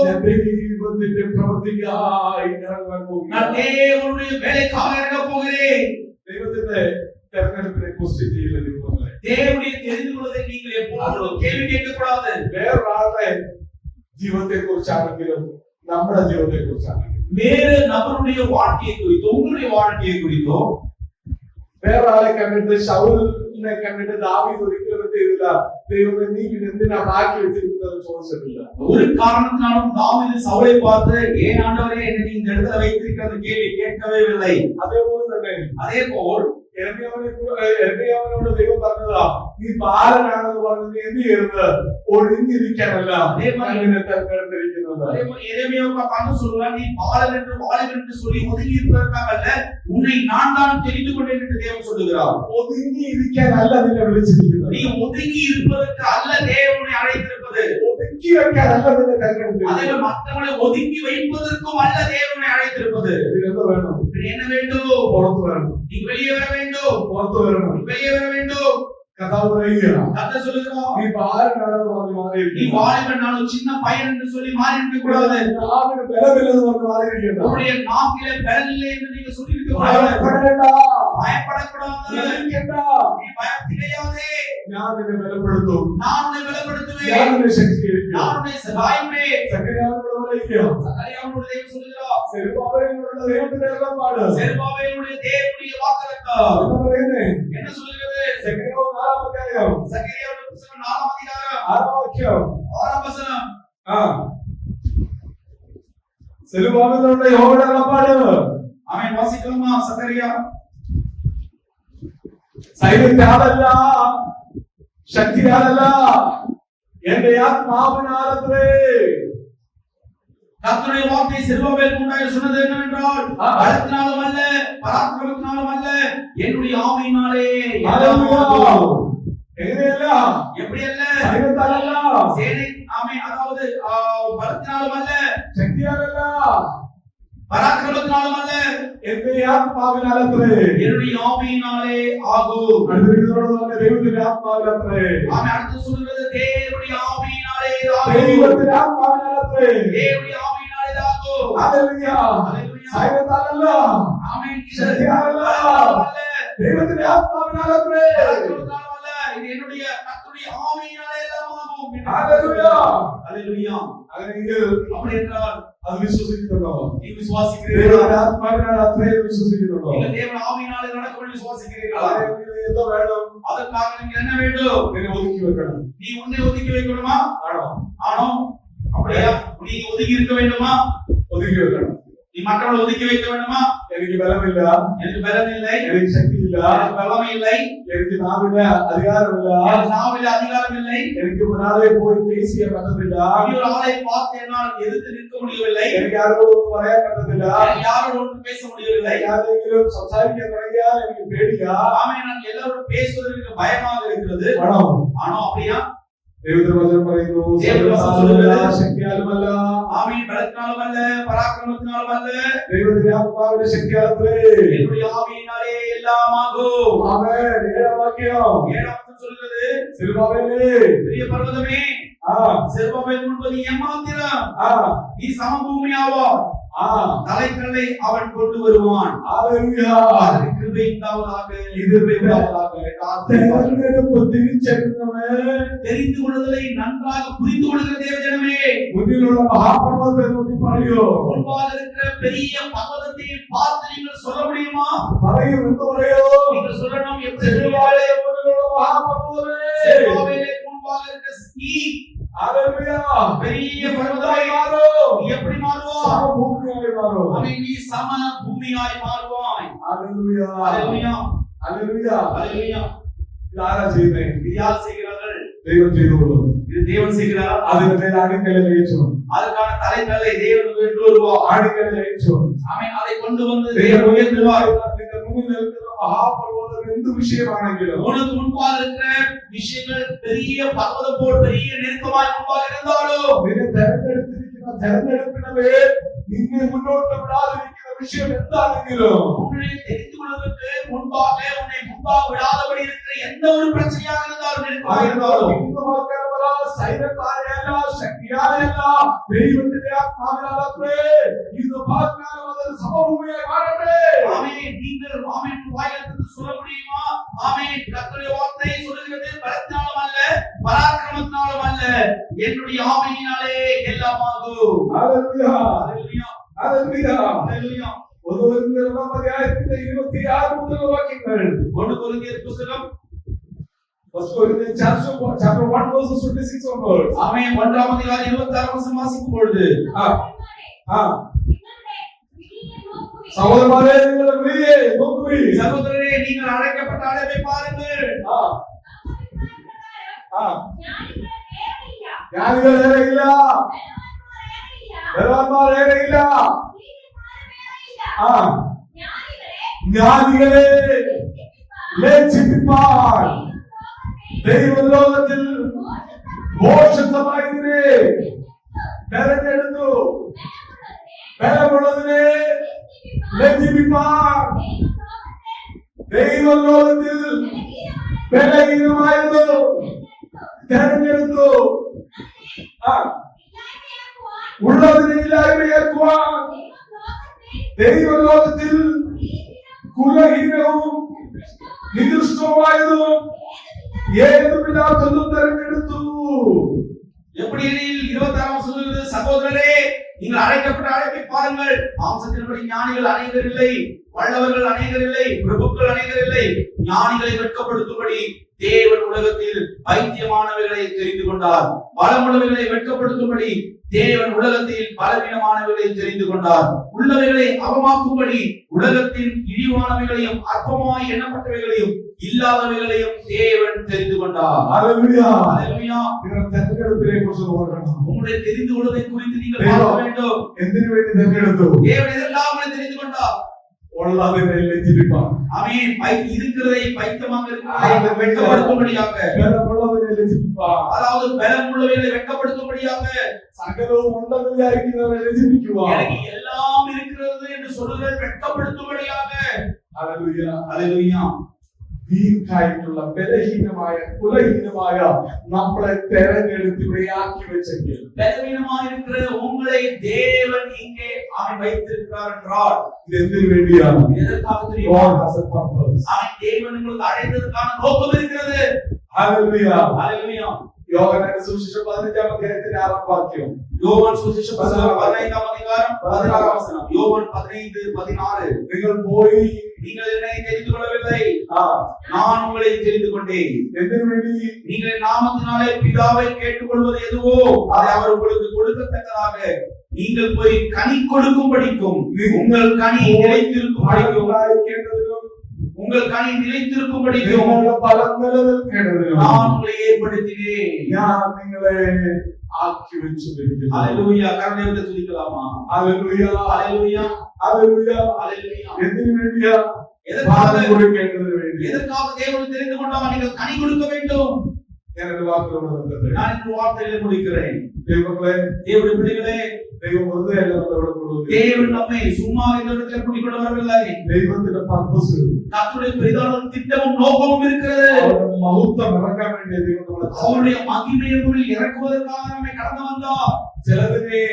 ഞാൻ ദൈവത്തിന്റെ പ്രവൃത്തിക്കായി ഇറങ്ങാൻ நான் പോവുകയാണ്. தேவனுடைய வேலைக்காக இறங்க போகிறேன். ദൈവത്തിന്റെ തെരഞ്ഞെടുപ്പിനെ ക്വസ്റ്റ്യൻ ചെയ്യില്ല. ദൈവങ്ങളെ, தேவனுடைய தெரிந்து கொள்வதை நீங்கள் எப்பொழுதும் கேள்வி கேட்கக்கூடாது. വേറൊരാളുടെ ജീവിതത്തെ കുറിച്ചാണെങ്കിലും നമ്മുടെ ജീവിതത്തെ കുറിച്ചാണെങ്കിലും, வேறு நபருடைய வாழ்க்கையை குறித்தோ உங்களுடைய வாழ்க்கையை குறித்தோ, വേറൊരാളെ കണ്ടിട്ട് ശൗലിനെ കണ്ടിട്ട് ദാവീദ് ഒരിക്കലും എന്ത് ചെയ്തില്ല, ദൈവമേ നീ പിന്നെ എന്തിനാ ആക്കി വെച്ചിരിക്കുന്നത് ചോദിച്ചിട്ടില്ല. ஒரு காரணத்தினாலும் தாவீது சவுலை பார்த்து, ஏன் ஆண்டவரே என்னை இந்த இடத்துல வைத்திருக்கிறது கேள்வி கேட்கவே இல்லை. അതേപോലെ തന്നെ அதே போல் എരമ്യാവിനോട് ദൈവം പറഞ്ഞതാ, നീ ബാലനാണെന്ന് പറഞ്ഞ് നീ എന്ത് ചെയ്യരുത്, ഒഴിഞ്ഞിരിക്കാനല്ല നിന്നെ തെരഞ്ഞെടുത്തിരിക്കുന്നത്. அதே போல் எரேமியாவுக்கு பார்த்து சொல்றார், நீ பாலன் என்று வாலிபன் என்று சொல்லி ஒதுங்கி இருப்பதற்காக அல்ல, உன்னை நான் தான் தெரிந்து கொண்டேன் என்று தேவன் சொல்லுகிறார். ഒതുങ്ങിയിരിക്കാനല്ല നിന്നെ വിളിച്ചിരിക്കുന്നത്. நீ ஒதுங்கி இருப்பதற்கு அல்ல தேவன் உன்னை அழைத்திருப்பது. ഒതുക്കി വെക്കാനല്ല നിന്നെ തെരഞ്ഞെടുത്തിരിക്കുന്നത്. அதே போல் மற்றவர்களை ஒதுங்கி வைப்பதற்கும் அல்ல தேவன் உன்னை அழைத்திருப்பது. ഇതിനെന്ത് വേണം? என்ன வேண்டும்? പുറത്തു വരണം. நீ வெளியே வர வேண்டும். പുറത്തു വരണം. வெளியே வர வேண்டும். കഥാവ് പറയുക, கர்த்தர் சொல்லுகிறார், നീ ബാലനാണെന്ന് പറഞ്ഞ് நீ മാറിയിരിക്കണം. வாலிபன் நானும் சின்ன பையன் என்று சொல்லி மாறி இருக்க கூடாது. നാവിന് ബലമില്ലെന്ന് പറഞ്ഞ് മാറിയിരിക്കണ്ട. உன்னுடைய நாக்கிலே பலன் இல்லை என்று நீங்க சொல்லி இருக்க கூடாது. ഭയപ്പെടേണ്ട. பயப்படக்கூடாது. പേടിക്കണ്ട. நீ பயப்படாதே. ഞാൻ നിന്നെ ബലപ്പെടുത്തും. நான் உன்னை பலப்படுத்துவேன். ഞാൻ നിന്നെ ശക്തീകരിക്കും. நான் உன்னை സഹായിப்பேன். സകലയാളോട് പറയുക, சகரியாவுடைய தேவன் சொல்லுகிறார், സെരുബ്ബാബേലിനോടുള്ള ദൈവത്തിന്റെ അരുളപ്പാട് செருபாபேலுடைய தேவனுடைய வாக்குத்தத்தம் എന്താ പറയുന്നേ? என்ன சொல்லுகிறது? സെക്കൻഡ് 4-ാം അധ്യായം சகரியாவுடைய புத்தகம் 4ஆம் அதிகாரம் 6-ാം വാക്യം. 6ஆம் வசனம். സെരുബ്ബാബേലിനോടുള്ള യഹോവയുടെ അരുളപ്പാട്, ஆமென். வாசிக்கலாமா? சகரியா സൈന്യത്തെ ആളല്ല, ശക്തിയാലല്ല എന്റെ ആത്മാവിനാലത്രേ. கர்த்தருடைய வார்த்தை செருபாபேலுக்கு உண்டாக சொன்னது என்னவென்றால் பலத்தினாலும் அல்ல பராக்கிரமத்தினாலும் அல்ல என்னுடைய ஆவியினாலே. എങ്ങനെയല്ല? எப்படி அல்ல? സൈന്യത്താലല്ല. சேனை ஆமென். அதாவது பலத்தினாலும் அல்ல, ശക്തിയാലല്ല, பராக்கிரமத்தினாலும் அல்ல, എന്റെ ആത്മാവിനാലത്രേ. என்னுடைய ஆவியினாலே ஆகும். അടുത്തിരിക്കുന്നവരോട് പറഞ്ഞ ദൈവത്തിന്റെ ആത്മാവിനാലത്രേ. ஆமென். அடுத்து சொல்றது தேவனுடைய ஆவியினாலே ஆகும். ദൈവത്തിന്റെ ആത്മാവിനാലത്രേ. தேவனுடைய ஆவியினாலே ஆகும். ഹല്ലേലൂയ. ஹல்லேலூயா. സൈന്യത്താലല്ല, ஆமென். ശക്തിയാലല്ല, ദൈവത്തിന്റെ ആത്മാവിനാലത്രേ. பராக்கிரமத்தினாலும் அல்ல, இது என்னுடைய கர்த்தருடைய ஆவியினாலே எல்லாம் ஆகும். ഹല്ലേലൂയ. ஹல்லேலூயா. അങ്ങനെയെങ്കിൽ அப்படி என்றால் അത് വിശ്വസിക്കുന്നുണ്ടോ? நீ விசுவாசிக்கிறீர்களா? ദൈവത്തിന്റെ ആത്മാവിനാലത്രേ വിശ്വസിക്കുന്നുണ്ടോ? நீங்க தேவன் ஆவியினாலே நடக்கும் விசுவாசிக்கிறீர்களா? ആരെങ്കിലും എന്തോ വേണം? அதற்காக நீங்க என்ன வேண்டும்? നിന്നെ ഒതുക്കി വെക്കണം. நீ உன்னை ஒதுக்கி வைக்கணுமா? ആണോ? ஆனோ? அப்படியா? நீ ஒதுக்கி இருக்க வேண்டுமா? ഒതുക്കി വെക്കണം. நீ மற்றவர்களை ஒதுக்கி வைக்க வேண்டுமா? എനിക്ക് ബലമില്ല, எனக்கு பலம் இல்லை, എനിക്ക് ശക്തിയില്ല, எனக்கு பலம் இல்லை, എനിക്ക് നാവിന് അധികാരമില്ല, எனக்கு நாவில் அதிகாரம் இல்லை, എനിക്ക് ഒരാളെ പോയി ഫേസ് ചെയ്യാൻ പറ്റത്തില്ല, இனி ஒரு ஆளை பார்த்து என்னால் எதிர்த்து நிற்க முடியவில்லை, എനിക്ക് ആരോടും ഒന്നും പറയാൻ പറ്റത്തില്ല, எனக்கு யாரோடு ஒன்றும் பேச முடியவில்லை, ആരെങ്കിലും സംസാരിക്കാൻ തുടങ്ങിയാൽ എനിക്ക് പേടിയാ. ஆமே நான் எல்லாரும் பேசுவதற்கு பயமாக இருக்கிறது. ആണോ? ஆனோ அப்படியா? ദൈവത്തിന്റെ വചനം പറയുന്നു, ശക്തിയാലുമല്ല, ஆமீன், பலத்தினாலும் அல்ல பராக்கிரமத்தினாலும் அல்ல, ദൈവത്തിന്റെ ആത്മാവിന്റെ ശക്തിയാലത്രേ. என்னுடைய ஆவியினாலே எல்லாம் ஆகும். ആമേൻ. ഏഴാം വാക്യം. ஏழாம் வசனம் சொல்கிறது, സിൽവാവേലേ, பெரிய பர்வதமே, செருபாபேல் முன்பது ஏமாத்திரம், நீ சமபூமி ஆவாய், தலைக்கல்லை அவன் கொண்டு வருவான். ഹല്ലേലൂയ. அதற்கு கிருபை உண்டாவதாக, கிருபை உண்டாவதாக. തെരഞ്ഞെടുപ്പ് തിരിച്ചറിയുന്നവൻ, தெரிந்து கொள்ளுதலை நன்றாக புரிந்து கொள்கிற தேவஜனமே, മുന്നിലുള്ള മഹാപർവ്വതത്തെ നോക്കി പറയോ? முன்பாக இருக்கிற பெரிய பர்வதத்தை பார்த்து நீங்கள் சொல்ல முடியுமா? പറയും. എന്ത് പറയോ? நீங்கள் சொல்லணும். எப்படி சொல்லுவாரே? മുന്നിലുള്ള മഹാപർവ്വതമേ, செருபாபேலுக்கு முன்பாக இருக்கிற நீ ഹല്ലേലൂയ, பெரிய பர்வதத்தை മാറും. எப்படி மாறுவாய்? സമഭൂമിയായി മാറും. அவன் நீ சம பூமியாய் மாறுவாய். ഹല്ലേലൂയ. ஹல்லேலூயா. ഹല്ലേലൂയ. ஹல்லேலூயா. ഇതാരാ ചെയ്യുന്നേ? இது யார் செய்கிறார்கள்? ദൈവം ചെയ്തോളൂ. இது தேவன் செய்கிறார். അതിന്റെ മേൽ ആണിക്കല്ല് ലയിച്ചു. அதுக்கான தலைக்கல்லை தேவன் கொண்டு வருவார். ആണിക്കല്ല് ലയിച്ചു. அவன் அதை கொண்டு வந்து ദൈവം தேவன் உயர்த்துவார். നിന്റെ മുന്നിൽ നിൽക്കുന്ന മഹാപർവ്വതം എന്ത് വിഷയമാണെങ്കിലും, உனக்கு முன்பாக இருக்கிற விஷயங்கள் பெரிய பர்வதம் போல் பெரிய நெருக்கமாய் முன்பாக இருந்தாலும், നിന്നെ തെരഞ്ഞെടുത്തിരിക്കുന്ന തെരഞ്ഞെടുപ്പിനവേ നിന്നെ മുന്നോട്ട് വിടാതിരിക്കുന്ന വിഷയം എന്താണെങ്കിലും, உன்னை தெரிந்து கொள்வதற்கு முன்பாக உன்னை முன்பாக விடாதபடி இருக்கிற எந்த ஒரு பிரச்சனையாக இருந்தாலும் நெருக்கமாக இருந்தாலும், സൈന്യത്താലെയല്ല, ശക്തിയാലെയല്ല, ദൈവത്തിന്റെ ആത്മാവിനാലത്രേ. ഇന്ന് ഭാഗ്യകാലം അത് സമഭൂമിയായി മാറട്ടെ. ஆமென். நீங்கள் ஆமென் வாயிலிருந்து சொல்ல முடியுமா? ஆமென். கர்த்தருடைய வார்த்தை சொல்கிறது, பலத்தினாலும் அல்ல பராக்கிரமத்தினாலும் அல்ல, என்னுடைய ஆவியினாலே எல்லாம் ஆகும். ഹല്ലേലൂയ. ஹல்லேலூயா. ഹല്ലേലൂയ. ஹல்லேலூயா. 1 കൊരിന്ത്യർ 26 മുതലുള്ള വാക്യങ്ങൾ. 1 கொரிந்தியர் புத்தகம் 1 Corinthians chapter 1 verses 26 onwards. ஆமென். 1ஆம் அதிகாரம் 26 வசனம் வாசிக்கும் பொழுது, സഹോദരന്മാരെ, നിങ്ങളുടെ വിളിയെ നോക്കുവിൻ. சகோதரரே, நீங்கள் அழைக்கப்பட்ட அழைப்பை பாருங்கள். ജ്ഞാനികൾ ഏറെയില്ല, ബലവാന്മാർ ഏറെയില്ല. ജ്ഞാനികളെ ലജ്ജിപ്പിപ്പാൻ ദൈവലോകത്തിൽ ഭോഷത്വമായതിനെ തെരഞ്ഞെടുത്തു. ബലമുള്ളതിനെ ലജ്ജിപ്പിപ്പാൻ ദൈവലോകത്തിൽ ബലഹീനമായത് തെരഞ്ഞെടുത്തു. ഉള്ളതിനെ ഇല്ലായ്മയാക്കുവാൻ ദൈവലോകത്തിൽ കുലഹീനവും നികൃഷ്ടവുമായതും ഏതുമില്ലാത്തതും തെരഞ്ഞെടുത്തു. எப்படி எனில் 26ஆம் சொல்லுகிறது, சகோதரரே, நீங்கள் அழைக்கப்பட்ட அழைப்பை பாருங்கள். மாம்சத்தின்படி ஞானிகள் அநேகர் இல்லை, வல்லவர்கள் அநேகர் இல்லை, பிரபுக்கள் அநேகர் இல்லை. ஞானிகளை வெட்கப்படுத்தும்படி தேவன் உலகத்தில் பைத்தியமானவர்களை தெரிந்து கொண்டார். பலமுள்ளவர்களை வெட்கப்படுத்தும்படி தேவன் உலகத்தில் பலவீனமானவைகளை தெரிந்து கொண்டார், உள்ளவைகளை அவமாக்கும்படி உலகத்தின் இழிவானவைகளையும் அற்பமாய் எண்ணப்பட்டவைகளையும் இல்லாதவைகளையும் தேவன் தெரிந்து கொண்டார். ஹalleluya. ஹalleluya. നിങ്ങൾ തെരഞ്ഞെടുപ്പിനെ കുറിച്ച് ഓർക്കണം. உங்களுடைய தெரிந்து கொள்வதை குறித்து நீங்கள் பார்க்க வேண்டும். എന്തിനു വേണ്ടി തെരഞ്ഞെടുത്തു? தேவன் எதற்காக தெரிந்து கொண்டார்? ഉള്ളതിനെ ലജ്ജിപ്പിക്കാൻ. ஆமென். இருக்கிறதை பைத்தமாக இருக்கிறதை வெட்கப்படுத்தும்படியாக, ബലമുള്ളതിനെ ലജ്ജിപ്പിക്കാൻ. அதாவது பலம் உள்ளவைகளை வெட்கப்படுத்தும்படியாக, സകലവും ഉണ്ടെന്ന് വിചാരിക്കുന്നവരെ ലജ്ജിപ്പിക്കുവാൻ. எனக்கு எல்லாம் இருக்கிறது என்று சொல்லுதல் வெட்கப்படுத்தும்படியாக. ഹല്ലേലൂയ. ஹalleluya. വീക്കായിട്ടുള്ള ബലഹീനമായ കുലഹീനമായ നമ്മളെ തെരഞ്ഞെടുത്ത് ഇവിടെയാക്കി വെച്ചെങ്കിൽ, பலவீனமாக இருக்கிற உங்களை தேவன் இங்கே வைத்திருக்கிறார் என்றால் ഇത് എന്തിനു വേണ്ടിയാണ്? எதற்காக தெரியுமா? God has a purpose. தேவன் உங்களுக்கு அழைத்ததற்கான நோக்கம் இருக்கிறது. ഹല്ലേലൂയ. ஹalleluya. യോഹന്നാന്റെ സുവിശേഷം 15-ാം അധ്യായത്തിന്റെ 6-ാം വാക്യം. யோவான் சுவிசேஷம் 15-ஆம் அதிகாரம் 16ஆம் வசனம். யோவான் 15:16. നിങ്ങൾ പോയി, நீங்கள் என்னை தெரிந்து கொள்ளவில்லை, நான் உங்களை தெரிந்து கொண்டேன். എന്തിനു വേണ്ടി? நீங்கள் என் நாமத்தினாலே பிதாவை கேட்டுக்கொள்வது எதுவோ அதை அவர் உங்களுக்கு கொடுக்கத்தக்கதாக நீங்கள் போய் கனி கொடுக்கும்படிக்கும், உங்கள் கனி நிலைத்திருக்கும்படிக்கும், உங்கள் கனி நிலைத்திருக்கும்படிக்கும் നിങ്ങളുടെ ഫലം നിലനിൽക്കേണ്ടതിനും நான் உங்களை ஏற்படுத்தினேன். ഞാൻ നിങ്ങളെ ആക്കി വെച്ചിരിക്കുന്നു. ஹalleluya. கர்த்தரை துதிக்கலாமா? ഹല്ലേലൂയ. ஹalleluya. ഹല്ലേലൂയ. ஹalleluya. എന്തിനു വേണ്ടിയാ? எதற்காக? ഫലം കൊടുക്കേണ്ടതിന് വേണ്ടി. எதற்காக தேவன் தெரிந்து கொண்டார்? நீங்கள் கனி கொடுக்க வேண்டும். ഞാൻ ഒരു വാക്കിലൂടെ നിർത്തട്ടെ. நான் இந்த வார்த்தையில முடிக்கிறேன். ദൈവങ്ങളെ, தேவனுடைய பிள்ளைகளே, ദൈവം വെറുതെ അല്ല നമ്മളെ കൊണ്ടുവന്നത്. தேவன் நம்மை சும்மா இந்த இடத்துல கூட்டிக் கொண்டு வரவில்லை. ദൈവത്തിന്റെ പർപ്പസ്, கர்த்தருடைய பெரிதான திட்டமும் நோக்கமும் இருக்கிறது. അവരുടെ മഹത്വം ഇറക്കാൻ വേണ്ടി ദൈവം നമ്മളെ அவருடைய மகிமையை உங்களில் இறக்குவதற்காக நம்மை கடந்து வந்தார். ചിലതിനെ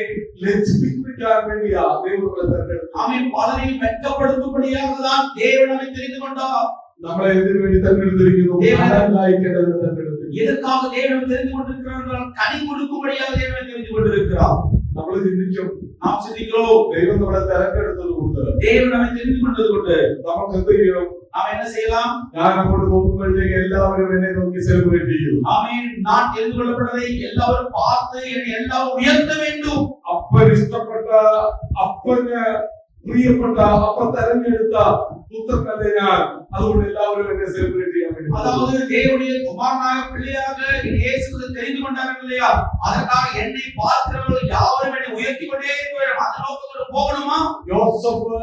ലജ്ജിപ്പിക്കാൻ വേണ്ടിയാ ദൈവം നമ്മളെ തെരഞ്ഞെടുത്തത്. அவன் பலரையும் வெட்கப்படுத்தும்படியாக தான் தேவன் நம்மை தெரிந்து கொண்டார். നമ്മളെ എന്തിനു വേണ്ടി തെരഞ്ഞെടുത്തിരിക്കുന്നു? ഫലമായിക്കേണ്ടതിന് തെരഞ്ഞെടുത്തിരിക്കുന്നു. எதற்காக தேவன் தெரிந்து கொண்டிருக்கிறார்? கனி கொடுக்கும்படியாக தேவன் தெரிந்து கொண்டிருக்கிறார். നമ്മൾ ചിന്തിക്കും, நாம் சிந்திக்கிறோம், ദൈവം നമ്മളെ തെരഞ്ഞെടുത്തത് കൊണ്ട് தேவன் நம்மை தெரிந்து கொண்டது கொண்டு നമുക്ക് എന്ത് ചെയ്യും? நாம் என்ன செய்யலாம்? ഞാൻ അങ്ങോട്ട് പോകുമ്പോഴത്തേക്ക് എല്ലാവരും എന്നെ നോക്കി സെലിബ്രേറ്റ് ചെയ്യും. ஆமென். நான் தெரிந்து கொள்ளப்பட்டதை எல்லாரும் பார்த்து என்னை எல்லாரும் உயர்த்த வேண்டும். അപ്പൻ ഇഷ്ടപ്പെട്ട, അപ്പന് പ്രിയപ്പെട്ട, അപ്പൻ തെരഞ്ഞെടുത്ത പുത്രനല്ലേ ഞാൻ. അതുകൊണ്ട് എല്ലാവരും എന്നെ സെലിബ്രേറ്റ് ചെയ്യാൻ വേണ്ടി. அதாவது தேவனுடைய குமாரனாக பிள்ளையாக இயேசுவை தெரிந்து கொண்டார்கள் இல்லையா, அதற்காக என்னை பார்க்கிறவர்கள் யாவரும் என்னை உயர்த்தி கொண்டே இருக்க வேண்டும். அந்த நோக்கத்தோடு போகணுமா? യോസഫ്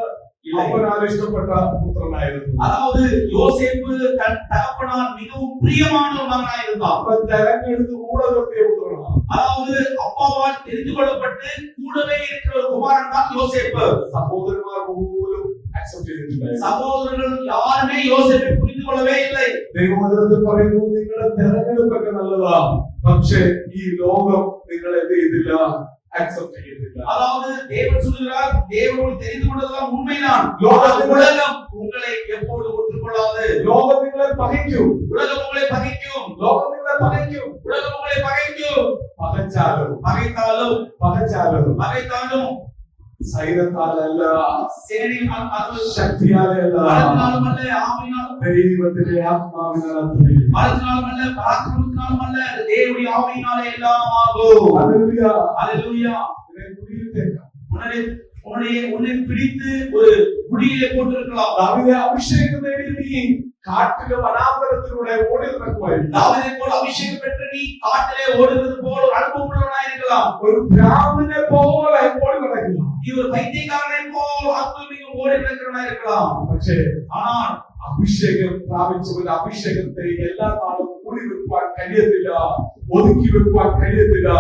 അപ്പനാൽ ഇഷ്ടപ്പെട്ട പുത്രനായിരുന്നു. அதாவது யோசேப்பு தன் தகப்பனால் மிகவும் பிரியமான ஒரு மகனாக இருந்தார். അപ്പൻ തെരഞ്ഞെടുത്ത് കൂടെ നിർത്തിയ പുത്രനാണ്. அதாவது அப்பாவால் தெரிந்து கொள்ளப்பட்டு கூடவே இருக்கிற ஒரு குமாரன் தான் யோசேப்பு. സഹോദരന്മാർ പോലും അക്സെപ്റ്റ് ചെയ്തിട്ടില്ല. சகோதரர்கள் யாருமே யோசேப்பை புரிந்து கொள்ளவே இல்லை. ദൈവവചനത്തിൽ പറയുന്നു, നിങ്ങളുടെ തെരഞ്ഞെടുപ്പൊക്കെ നല്ലതാ, പക്ഷേ ഈ ലോകം നിങ്ങൾ എന്ത് ചെയ്തില്ല? അക്സെപ്റ്റ് ചെയ്തില്ല. அதாவது தேவன் சொல்கிறார், தேவனோடு தெரிந்து கொண்டதெல்லாம் உண்மைதான். உலகம் உங்களை எப்போது ஒற்றுக்கொள்ளாது. ലോകം നിങ്ങളെ പകയ്ക്കും. உலகம் உங்களை பகைக்கும். ലോകം നിങ്ങളെ പകയ്ക്കും. உலகம் உங்களை பகைக்கும். പകച്ചാലും பகைத்தாலும் സൈന്യത്താലല്ല, சேனையால் ശക്തിയാലല്ല, பலத்தினாலும் அல்ல, ஆவியினாலும் ദൈവത്തിന്റെ ആത്മാവിനാലത്രേ. பலத்தினாலும் அல்ல, பராக்கிரமத்தினாலும் அல்ல, தேவனுடைய ஆவியினாலே எல்லாம் ஆகும். ഹല്ലേലൂയ. ஹalleluya. ഇതിനെ കുടിയിട്ടേക്കാം. உன்னை பிடித்து ஒரு குடியிலே போட்டிருக்கலாம். ദാവീദ് അഭിഷേകം നേടി നീ കാട്ടിലെ വനാന്തരത്തിലൂടെ ഓടി നടക്കുമായിരുന്നു. தாவீதை போல அபிஷேகம் பெற்று நீ காட்டிலே ஓடுவது போல ஒரு அனுபவம் உள்ளவனாய் இருக்கலாம். ഒരു ബ്രാഹ്മണനെ പോലെ ഓടി നടക്കുക. நீ ஒரு பைத்தியக்காரனை போல் ஆத்மீகம் ஓடி நடக்கிறவனாய் இருக்கலாம். പക്ഷേ ஆனால் അഭിഷേകം പ്രാപിച്ചവരുടെ അഭിഷേകത്തെ എല്ലാ നാളും കൂടി വെക്കുവാൻ കഴിയത്തില്ല, ഒതുക്കി വെക്കുവാൻ കഴിയത്തില്ല.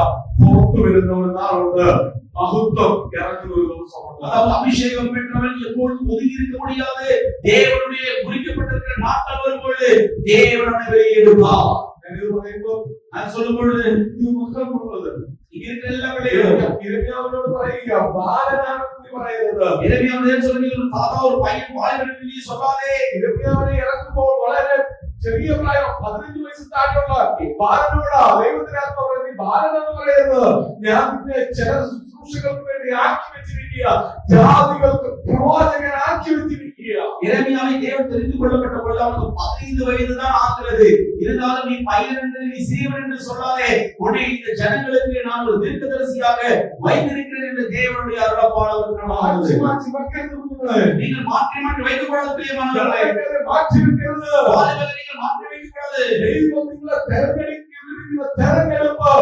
പുറത്തു വരുന്ന ഒരു നാളുണ്ട്, മഹത്വം ഇറങ്ങുന്ന ഒരു ദിവസമുണ്ട്. அதாவது அபிஷேகம் பெற்றவன் எப்பொழுதும் ஒதுங்கி இருக்க முடியாது. தேவனுடைய குறிக்கப்பட்டிருக்கிற நாட்கள் வரும்பொழுது தேவனை வெளியேடுவார். ഞാനിത് പറയുമ്പോൾ அது சொல்லும் பொழுது ഈ മക്കളുള്ളത് இங்க இருக்கிற எல்லா பிள்ளைகளும் ഇരമ്യാവിനോട് പറയുക, ബാലനാണെന്ന് നീ പറയരുത്. இறைமையானதே சொல்லி ஒரு தாத்தா ஒரு பையன் வாலிபன் நீ சொல்லாதே. ഇരമ്യാവിനെ ഇറക്കുമ്പോൾ വളരെ ചെറിയ പ്രായം 15 വയസ്സ് താഴെയുള്ള ബാലനോടാ ദൈവത്തിന്റെ ആത്മാവ് പറയുന്നത്, നീ ബാലനെന്ന് പറയരുത്, ഞാൻ നിന്നെ ചില ശുശ്രൂഷകൾക്ക് വേണ്ടി ആക്കി വെച്ചിരിക്കുക, ജാതികൾക്ക് പ്രവാചകനാക്കി വെച്ചിരിക്കുക. எரேமியாவை தேவன் தெரிந்து கொள்ளப்பட்ட பொழுது அவனுக்கு 15 வயது தான் ஆகிறது. இருந்தாலும் நீ பையன் என்று நீ சிறியவன் என்று சொல்லாதே, உன்னை இந்த ஜனங்களுக்கு நான் ஒரு தீர்க்கதரிசியாக வைத்திருக்கிறேன் என்று தேவனுடைய அருளப்பாடு மாற்றி மாற்றி வைக்கிறது. நீங்கள் மாற்றி மாற்றி வைத்துக் கொள்ள பிரியமானவர்களே, மாற்றி வைக்கிறது. வாலிபர்களை நீங்கள் மாற்றி வைக்கக் கூடாது. தெய்வம் உங்களை தேர்ந்தெடுப்பு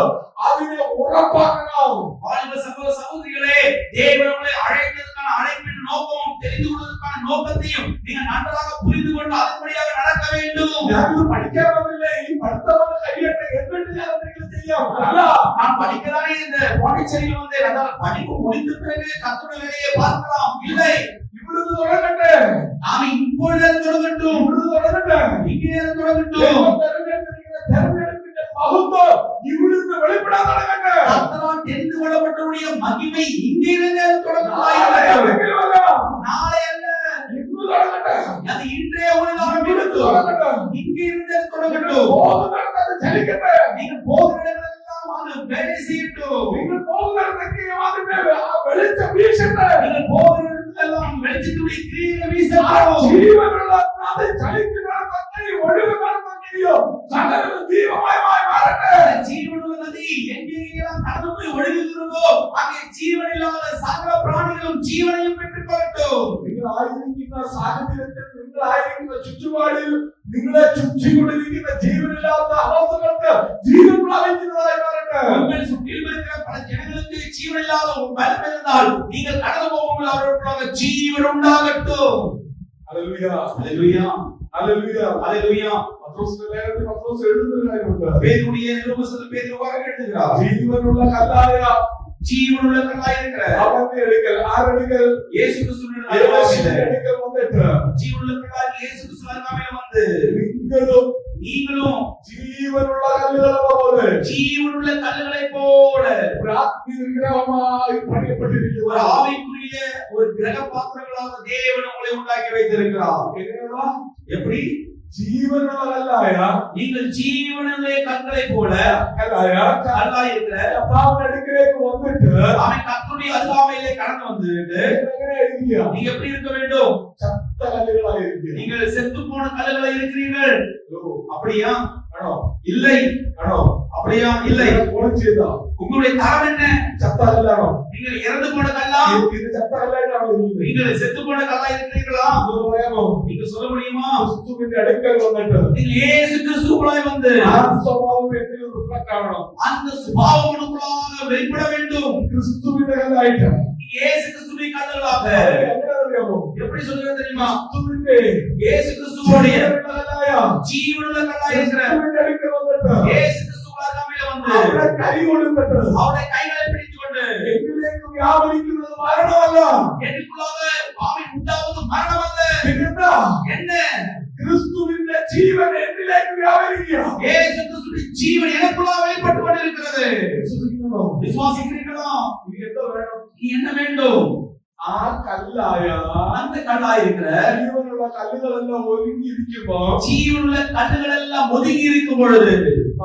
அதிலே உறப்பாகணும். வாலிப சகோதர சகோதரிகளே, தேவன் உங்களை அழைத்ததற்கான அழைப்பின் நோக்கம், தெரிந்து கொள்வதற்கான நோக்கத்தையும் நீங்க நன்றாக புரிந்து கொண்டு அதன்படியாக நடக்க வேண்டும். யாரும் படிக்காமலே படித்தவங்க கையெட்ட எங்கிட்டு செய்யும். நான் படிக்கதானே இந்த பாண்டிச்சேரியில் வந்தேன், அதான் படிப்பு முடிந்த பிறகு கர்த்தருடைய வேலையை பார்க்கலாம். இல்லை, இப்பொழுது தொடங்கட்டும். நாம இப்பொழுதே தொடங்கட்டும். இப்பொழுது தொடங்கட்டும். இங்கே தொடங்கட்டும். தேர்ந்தெடுக்கின்ற மகத்துவம் இவிழுந்து வெளிப்படாத தொடங்கட்டும். கர்த்தரால் தெரிந்து கொள்ளப்பட்டவருடைய மகிமை இங்கே இருந்து தொடங்கட்டும். நாளை அல்ல, இப்பொழுது தொடங்கட்டும். அது இன்றைய உலகம் இங்கே இருந்து தொடங்கட்டும். நீங்க போகிற இடங்களெல்லாம் அது வேலை செய்யட்டும். நீங்கள் போகிற வெளிச்சம் வீசட்டும். நீங்கள் போகிற இடங்களெல்லாம் வெளிச்சத்துடைய கிரியைகள் வீசட்டும். ஜீவனுள்ள அதை சலிக்கிற கத்தை ஒழுங்கு நடத்தக்கிறியோ சகல ஜீவமாய் மாறட்டும். ஜீவனுள்ள நதி எங்கெங்கெல்லாம் கடந்து போய் ஒழுகுகிறதோ அங்கே ஜீவனில்லாத சகல பிராணிகளும் ஜீவனையும் பெற்றுக் கொள்ளட்டும். നിങ്ങൾ ആയിരിക്കുന്ന സാഹചര്യത്തിൽ, നിങ്ങൾ ആയിരിക്കുന്ന ചുറ്റുപാടിൽ നിങ്ങളെ ചുറ്റിക്കൊണ്ടിരിക്കുന്ന ജീവനില്ലാത്ത അവസ്ഥകൾക്ക് ജീവൻ പ്രാപിക്കുന്നതായി മാറട്ടെ. உங்களை சுற்றிலும் இருக்கிற பல ஜனங்களுக்கு ஜீவனில்லாத ஒரு பலம் இருந்தால் நீங்கள் கடந்து போகும்போது அவர்களுக்கு ஜீவன் உண்டாகட்டும். ഹല്ലേലൂയ, ஹalleluya, ഹല്ലേലൂയ, ஹalleluya. പത്രോസിന്റെ ലേഖനത്തിൽ പത്രോസ് എഴുതുന്ന കാര്യമുണ്ട്. பேதுருடைய நிருபத்தில் பேதுரு வாக எழுதுகிறார், ജീവനുള്ള കല്ലായ ஜீவனுள்ள கல்லாய் இருக்கிற അവന്റെ അടുക്കൽ ആരടുക്കൽ இயேசு கிறிஸ்துவின் യേശുവിന്റെ நாமத்தில் അടുക്കൽ വന്നിട്ട് ஜீவனுள்ள கல்லாய் இயேசு கிறிஸ்துவின் நாமத்தில் வந்து நீங்களும் ஜீவனுள்ள கல்லுகளை പോലെ ஜீவனுள்ள கல்லுகளை போல പ്രാർത്ഥി വിഗ്രഹമായി പണിയപ്പെട്ടിരിക്കുന്നു. ஒரு ஆவிக்குரிய ஒரு கிரக பாத்திரங்களாக தேவன் உங்களை உண்டாக்கி வைத்திருக்கிறார். எப்படி? ജീവനുള്ള കല്ലായ நீங்கள் ஜீவனுள்ள கற்களை போல കല്ലായ கல்லாய் இருக்கிற കർത്താവിന്റെ അടുക്കലേക്ക് വന്നിട്ട് அவன் கர்த்தருடைய அருகாமையிலே கடந்து வந்துட்டு എങ്ങനെ ഇരിക്കുക? நீங்க எப்படி இருக்க வேண்டும்? ചത്ത കല്ലുകളായിരിക്കുക. நீங்கள் செத்து போன கல்லுகளை இருக்கிறீர்கள். அப்படியா? ആണോ? இல்லை. ആണോ? அப்படியா? இல்லை. ഫോൺ ചെയ്താ உங்களுடைய தரம் என்ன? ചത്ത കല്ലാണോ? நீங்கள் இறந்து போன கல்லா? ഇത് ചത്ത കല്ലായിട്ടാണോ ഇരിക്കുന്നത്? நீங்கள் செத்து போன கல்லா இருக்கிறீர்களா? അത് പറയാമോ? நீங்க சொல்ல முடியுமா? ക്രിസ്തുവിന്റെ അടുക്കൽ വന്നിട്ട് நீங்கள் இயேசு கிறிஸ்துவுக்குள்ளாய் வந்து ആ സ്വഭാവം എന്നിൽ റിഫ്ലക്ട് ആവണം. அந்த சுபாவம் உங்களுக்குள்ளாக வெளிப்பட வேண்டும். ക്രിസ്തുവിന്റെ കല്ലായിട്ട് இயேசு கிறிஸ்துவின் கல்லுகளாக. എങ്ങനെ അറിയാമോ? எப்படி சொல்றது தெரியுமா? ക്രിസ്തുവിന്റെ இயேசு கிறிஸ்துவோடைய കല്ലായ ஜீவனுள்ள கல்லாய் இருக்கிற ക്രിസ്തുവിന്റെ അടുക്കൽ വന്നിട്ട് இயேசு கிறிஸ்துவுக்கு அருகாமையில வந்து അവരുടെ കൈ കൊടുത്തിട്ട് அவருடைய கைகளை பிடித்துக்கொண்டு എന്നിലേക്ക് വ്യാപരിക്കുന്നത് മരണമല്ല. எனக்குள்ளாக பாவம் உண்டாவது மரணம் அல்ல. പിന്നെന്താ? என்ன? ക്രിസ്തുവിന്റെ ജീവൻ എന്നിലേക്ക് വ്യാപരിക്കുക. இயேசு கிறிஸ்துவின் ஜீவன் எனக்குள்ளாக வெளிப்பட்டு கொண்டிருக்கிறது. വിശ്വസിക്കണോ? விசுவாசிக்கிறீர்களா? ഇനി എന്താ വേണം? நீ என்ன வேண்டும்? ആ കല്ലായ அந்த கல்லாய் இருக்கிற ജീവനുള്ള കല്ലുകളെല്ലാം ഒരുങ്ങിയിരിക്കുമ്പോ ஜீவனுள்ள கல்லுகள் எல்லாம் ஒதுங்கி இருக்கும் பொழுது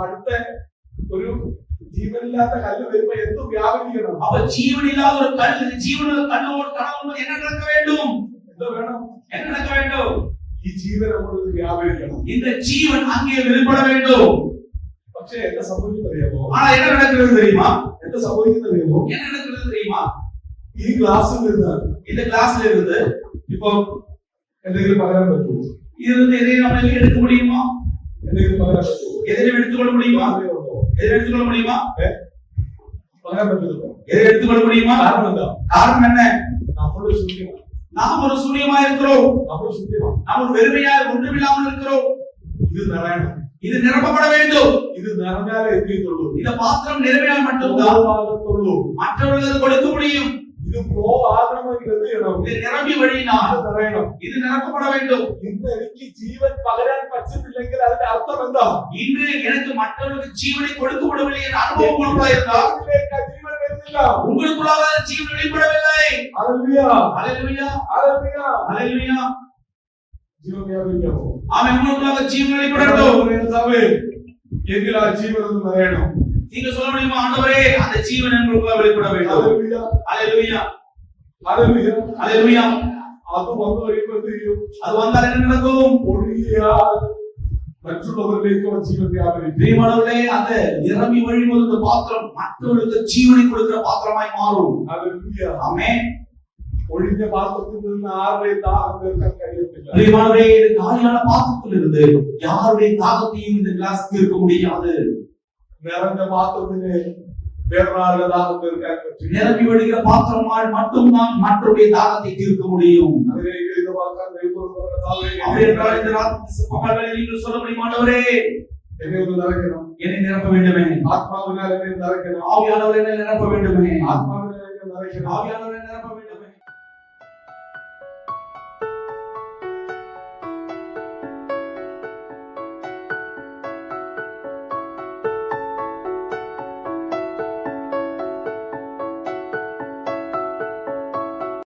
അടുത്ത ഒരു ജീവനില്ലാത്ത കല്ല് വരുമ്പോ എന്ത് വ്യാപരിക്കണം? அப்ப ஜீவன் இல்லாத ஒரு கல் ஜீவனுள்ள கல்லோடு கடவுள் என்ன நடக்க வேண்டும்? എന്താ വേണം? என்ன நடக்க வேண்டும்? ഈ ജീവൻ അങ്ങോട്ട് വ്യാപരിക്കണം. இந்த ஜீவன் அங்கே வெளிப்பட வேண்டும். പക്ഷെ എന്താ സംഭവിക്കുന്നറിയാമോ? ஆனா என்ன நடக்கிறது தெரியுமா? എന്താ സംഭവിക്കുന്നറിയാമോ? என்ன நடக்கிறது தெரியுமா? ഈ ഗ്ലാസ്സിൽ നിന്ന് இந்த கிளாஸ்ல இருந்து ഇപ്പൊ എന്തെങ്കിലും പറയാൻ പറ്റുമോ? இருந்து எதை நம்மளால எடுக்க முடியுமா? എന്തെങ്കിലും പറയാൻ പറ്റുമോ? எதையும் எடுத்துக்கொள்ள முடியுமா? எதை எடுத்துக்கொள்ள முடியுமா? പറയാൻ പറ്റുമോ? எதை எடுத்துக்கொள்ள முடியுமா? കാരണം എന്താ? காரணம் என்ன? നമ്മുടെ ശൂന്യമാണ്. நாம் ஒரு சூனியமா இருக்கிறோம். നമ്മുടെ ശൂന്യമാണ്. நாம் ஒரு வெறுமையா ஒன்றுமில்லாமல் இருக்கிறோம். ഇത് നിറയണം. இது நிரப்பப்பட வேண்டும். ഇത് നിറഞ്ഞാലേ എത്തിയിട്ടുള്ളൂ. இந்த பாத்திரம் நிரம்பினால் மட்டும்தான் ആകത്തുള്ളൂ. மற்றவர்களுக்கு கொடுக்க முடியும். ഇത് ഫ്ലോ ആകണമെങ്കിൽ എന്ത് ചെയ്യണം? இது நிரம்பி வழியினால் ഇത് നിറയണം. இது நிரப்பப்பட வேண்டும். ഇന്ന് എനിക്ക് ജീവൻ പകരാൻ പറ്റുന്നില്ലെങ്കിൽ അതിന്റെ അർത്ഥം എന്താ? இன்று எனக்கு மற்றவர்களுக்கு ஜீவனை கொடுக்க முடியவில்லை என்ற அனுபவம் உங்களுக்குள்ள இருந்தால் ഇതിലേക്ക് ആ ജീവൻ വരുന്നില്ല. உங்களுக்குள்ளாக ஜீவன் வெளிப்படவில்லை. ഹല്ലേലൂയ, ஹalleluya, ഹല്ലേലൂയ. ஹalleluya. ജീവൻ വ്യാപരിക്കാമോ? ஆமென். உங்களுக்குள்ளாக ஜீவன் வெளிப்படட்டும். കർത്താവേ, എങ്കിൽ ആ ജീവൻ ഒന്ന് നിറയണം. நீங்க சொல்ல முடியுமா? ஆண்டவரே, அந்த ஜீவன் உங்களுக்குள்ள வெளிப்பட வேண்டும். ഹല്ലേലൂയ, ஹalleluya, ഹല്ലേലൂയ. ஹalleluya. അത് വന്നു കഴിയുമ്പോൾ എന്ത് ചെയ്യും? அது வந்தால் என்ன நடக்கும்? ഒഴുകിയാൽ മറ്റുള്ളവരിലേക്ക് ജീവൻ വ്യാപരിക്കും. பிரியமானவர்களே, அந்த நிரம்பி வழியும்போது இந்த பாத்திரம் மற்றவர்களுக்கு ஜீவனை கொடுக்கிற பாத்திரமாய் மாறும். ഹല്ലേലൂയ. ஆமென். ഒഴിഞ്ഞ പാത്രത്തിൽ നിന്ന് ആരുടെയും ദാഹം തീർക്കാൻ കഴിയത്തില്ല. பிரியமானவர்களே, இந்த காலியான பாத்திரத்திலிருந்து யாருடைய தாகத்தையும் இந்த கிளாஸ் தீர்க்க முடியாது. നിറഞ്ഞ പാത്രത്തിന് വേറൊരാളുടെ ദാഹം തീർക്കാൻ പറ്റും. நிரம்பி வழிகிற பாத்திரமால் மட்டும்தான் மற்றவருடைய தாகத்தை தீர்க்க முடியும். അതിലേക്ക് ഇത് വാക്കാൻ ദൈവത്തോട് அப்படி പറഞ്ഞാൽ என்றால் இந்த பகல்களில் நீங்கள் சொல்ல முடியுமானவரே, എന്നെ ഒന്ന് നിറയ്ക്കണം. என்னை நிரப்ப வேண்டுமே, ആത്മാവിനാൽ എന്നെ നിറയ്ക്കണം. ஆவியானவர் என்னை நிரப்ப வேண்டுமே, ആത്മാവിനാൽ എന്നെ നിറയ്ക്കണം. ஆவியானவர் என்னை நிரப்ப வேண்டுமே.